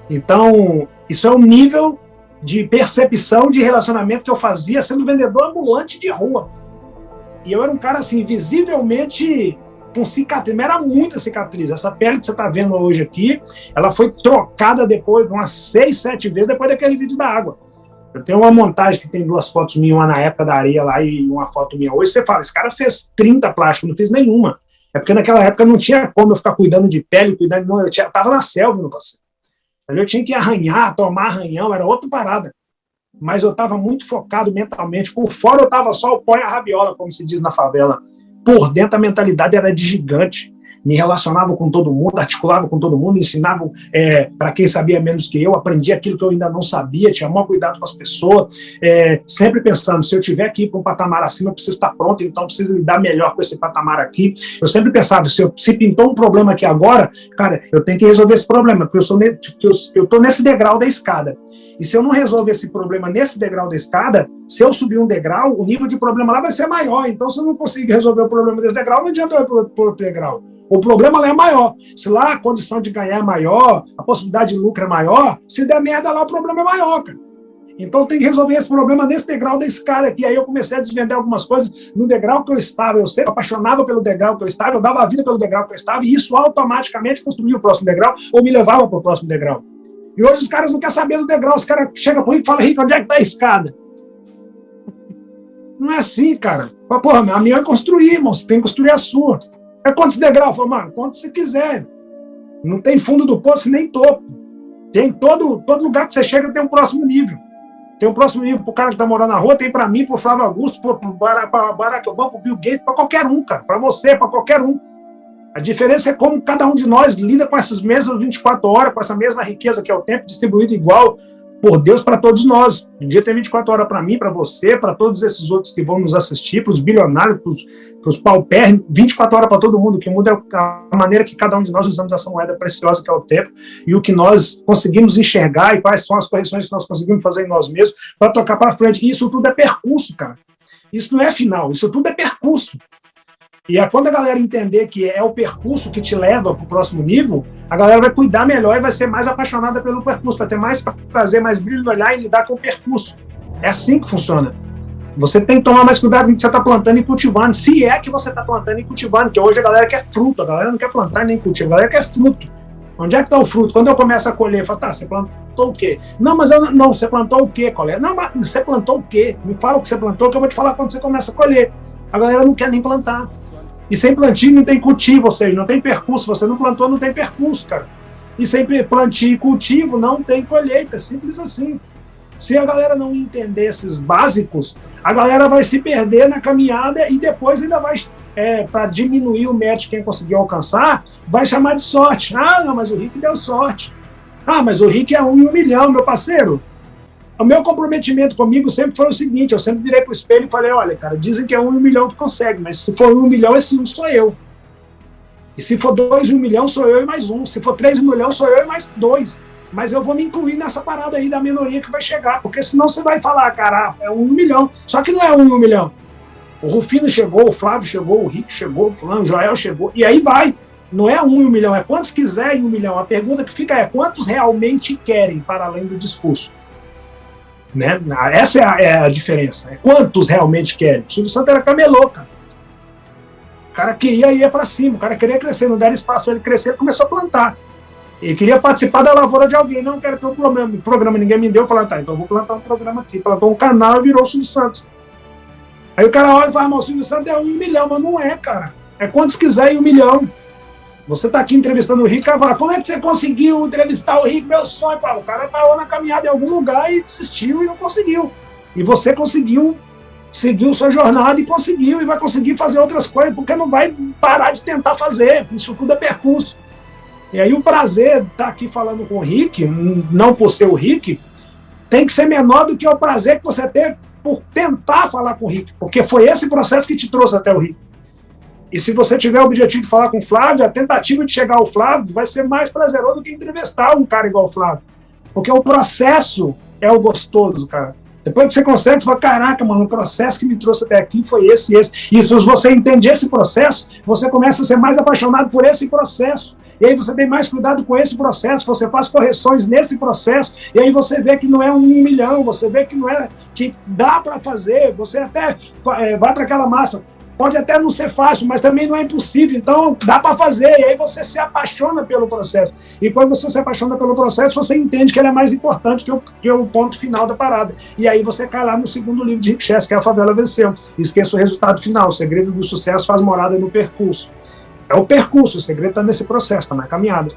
Então, isso é um nível de percepção de relacionamento que eu fazia sendo vendedor ambulante de rua. E eu era um cara, assim, visivelmente com cicatriz, mas era muita cicatriz. Essa pele que você está vendo hoje aqui, ela foi trocada depois, umas 6, 7 vezes depois daquele vídeo da água. Eu tenho uma montagem que tem 2 fotos minhas, uma na época da areia lá e uma foto minha hoje. Você fala, esse cara fez 30 plásticos, não fiz nenhuma. É porque naquela época não tinha como eu ficar cuidando de pele, eu estava na selva, meu parceiro. Eu tinha que arranhar, tomar arranhão, era outra parada. Mas eu estava muito focado mentalmente. Por fora eu estava só o pó e a rabiola, como se diz na favela. Por dentro a mentalidade era de gigante. Me relacionava com todo mundo, articulava com todo mundo, ensinava para quem sabia menos que eu, aprendia aquilo que eu ainda não sabia, tinha maior cuidado com as pessoas, sempre pensando, se eu tiver aqui para um patamar acima, eu preciso estar pronto, então eu preciso lidar melhor com esse patamar aqui. Eu sempre pensava, se pintou um problema aqui agora, cara, eu tenho que resolver esse problema, porque eu estou nesse degrau da escada. E se eu não resolver esse problema nesse degrau da escada, se eu subir um degrau, o nível de problema lá vai ser maior. Então, se eu não conseguir resolver o problema desse degrau, não adianta eu ir para outro degrau. O problema lá é maior. Se lá a condição de ganhar é maior, a possibilidade de lucro é maior, se der merda lá, o problema é maior, cara. Então tem que resolver esse problema nesse degrau da escada aqui. Aí eu comecei a desvendar algumas coisas no degrau que eu estava. Eu sempre apaixonava pelo degrau que eu estava, eu dava a vida pelo degrau que eu estava, e isso automaticamente construía o próximo degrau ou me levava para o próximo degrau. E hoje os caras não querem saber do degrau, os caras chegam pro Rico e falam: Rico, onde é que tá a escada? Não é assim, cara. Porra, a minha é construir, irmão, você tem que construir a sua. É quantos degraus? Fala, mano, quantos você quiser. Não tem fundo do poço nem topo. Tem todo lugar que você chega tem um próximo nível. Tem um próximo nível pro cara que tá morando na rua, tem para mim, pro Flávio Augusto, pro Barack Obama, pro Bill Gates, para qualquer um, cara. Para você, para qualquer um. A diferença é como cada um de nós lida com essas mesmas 24 horas, com essa mesma riqueza que é o tempo distribuído igual por Deus para todos nós. Um dia tem 24 horas para mim, para você, para todos esses outros que vão nos assistir, para os bilionários, para os paupérrimos, 24 horas para todo mundo. O que muda é a maneira que cada um de nós usamos essa moeda preciosa que é o tempo e o que nós conseguimos enxergar e quais são as correções que nós conseguimos fazer em nós mesmos para tocar para frente. E isso tudo é percurso, cara. Isso não é final, isso tudo é percurso. E quando a galera entender que é o percurso que te leva para o próximo nível, a galera vai cuidar melhor e vai ser mais apaixonada pelo percurso, vai ter mais prazer, mais brilho no olhar e lidar com o percurso. É assim que funciona. Você tem que tomar mais cuidado com o que você está plantando e cultivando, se é que você está plantando e cultivando, porque hoje a galera quer fruto, a galera não quer plantar nem cultivar, a galera quer fruto. Onde é que está o fruto? Quando eu começo a colher, eu falo, tá, você plantou o quê? Não, mas não, você plantou o quê, colega? Não, mas você plantou o quê? Me fala o que você plantou, que eu vou te falar quando você começa a colher. A galera não quer nem plantar. E sem plantio não tem cultivo, ou seja, não tem percurso. Você não plantou, não tem percurso, cara. E sem plantio e cultivo não tem colheita, simples assim. Se a galera não entender esses básicos, a galera vai se perder na caminhada e depois ainda vai, para diminuir o mérito de quem conseguiu alcançar, vai chamar de sorte. Ah, não, mas o Rick deu sorte. Ah, mas o Rick é 1 em 1 milhão, meu parceiro. O meu comprometimento comigo sempre foi o seguinte, eu sempre virei pro espelho e falei, olha, cara, dizem que é 1 em 1 milhão que consegue, mas se for 1 em 1 milhão, esse 1 sou eu. E se for 2 em 1 milhão, sou eu e mais 1. Se for 3 em 1 milhão, sou eu e mais 2. Mas eu vou me incluir nessa parada aí da minoria que vai chegar, porque senão você vai falar, cara, é 1 em 1 milhão. Só que não é 1 em 1 milhão. O Rufino chegou, o Flávio chegou, o Rick chegou, o Fulano, o Joel chegou, e aí vai. Não é 1 em 1 milhão, é quantos quiser em 1 milhão. A pergunta que fica é quantos realmente querem, para além do discurso. Né? Essa é a diferença. Né? Quantos realmente querem? O Silvio Santos era camelô, cara. O cara queria ir para cima, o cara queria crescer, não deram espaço para ele crescer, ele começou a plantar. Ele queria participar da lavoura de alguém, não quero ter um programa, ninguém me deu, eu falei, tá, então eu vou plantar um programa aqui. Plantou um canal e virou o Silvio Santos. Aí o cara olha e fala, mas o Silvio Santos é 1 milhão, mas não é, cara. É quantos quiser em 1 milhão. Você está aqui entrevistando o Rick, vai falar, como é que você conseguiu entrevistar o Rick? Meu sonho, o cara parou na caminhada em algum lugar e desistiu e não conseguiu. E você conseguiu, seguiu sua jornada e conseguiu, e vai conseguir fazer outras coisas, porque não vai parar de tentar fazer. Isso tudo é percurso. E aí o prazer de estar aqui falando com o Rick, não por ser o Rick, tem que ser menor do que o prazer que você tem por tentar falar com o Rick, porque foi esse processo que te trouxe até o Rick. E se você tiver o objetivo de falar com o Flávio, a tentativa de chegar ao Flávio vai ser mais prazeroso do que entrevistar um cara igual o Flávio. Porque o processo é o gostoso, cara. Depois que você consegue, você fala, caraca, mano, o processo que me trouxe até aqui foi esse. E se você entende esse processo, você começa a ser mais apaixonado por esse processo. E aí você tem mais cuidado com esse processo, você faz correções nesse processo, e aí você vê que não é 1 milhão, você vê que não é, que dá para fazer, você até vai para aquela máxima. Pode até não ser fácil, mas também não é impossível, então dá para fazer, e aí você se apaixona pelo processo. E quando você se apaixona pelo processo, você entende que ele é mais importante que o ponto final da parada. E aí você cai lá no segundo livro de Rick Chess, que é A Favela Venceu. Esqueça o resultado final, o segredo do sucesso faz morada no percurso. É o percurso, o segredo está nesse processo, está na caminhada.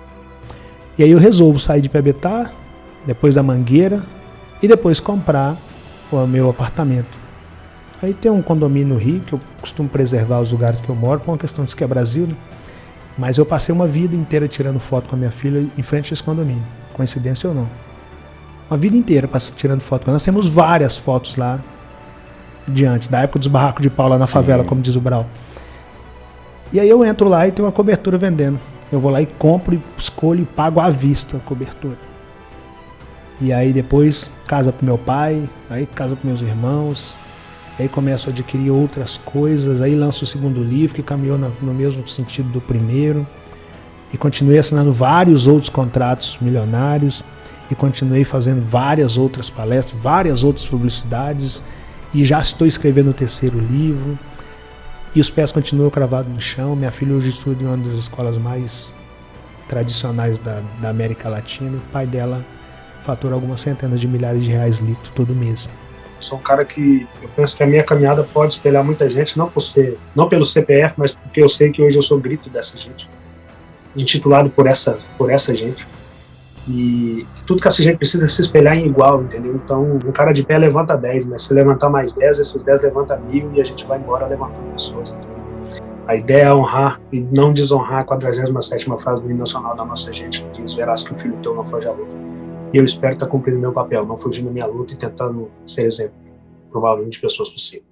E aí eu resolvo sair de Piabetá, depois da Mangueira, e depois comprar o meu apartamento. Aí tem um condomínio no Rio, que eu costumo preservar os lugares que eu moro, por uma questão de que é Brasil, né? Mas eu passei uma vida inteira tirando foto com a minha filha em frente a esse condomínio, coincidência ou não. Uma vida inteira tirando foto com ela. Nós temos várias fotos lá diante, da época dos barracos de pau lá na favela, como diz o Brau. E aí eu entro lá e tem uma cobertura vendendo. Eu vou lá e compro, escolho e pago à vista a cobertura. E aí depois casa pro meu pai, aí casa pros meus irmãos. Aí começo a adquirir outras coisas, aí lanço o segundo livro, que caminhou no mesmo sentido do primeiro, e continuei assinando vários outros contratos milionários, e continuei fazendo várias outras palestras, várias outras publicidades, e já estou escrevendo o terceiro livro, e os pés continuam cravados no chão. Minha filha hoje estuda em uma das escolas mais tradicionais da América Latina, o pai dela fatura algumas centenas de milhares de reais líquido todo mês. Sou um cara que eu penso que a minha caminhada pode espelhar muita gente, não pelo CPF, mas porque eu sei que hoje eu sou grito dessa gente, intitulado por essa gente. E tudo que essa gente precisa é se espelhar em igual, entendeu? Então, um cara de pé levanta 10, mas se levantar mais 10, esses 10 levanta 1000 e a gente vai embora levantando pessoas. Então, a ideia é honrar e não desonrar a 47ª frase do hino nacional da nossa gente, que diz, verás que o filho teu não foge à luta. E eu espero estar cumprindo meu papel, não fugindo da minha luta e tentando ser exemplo, provavelmente, de pessoas possíveis.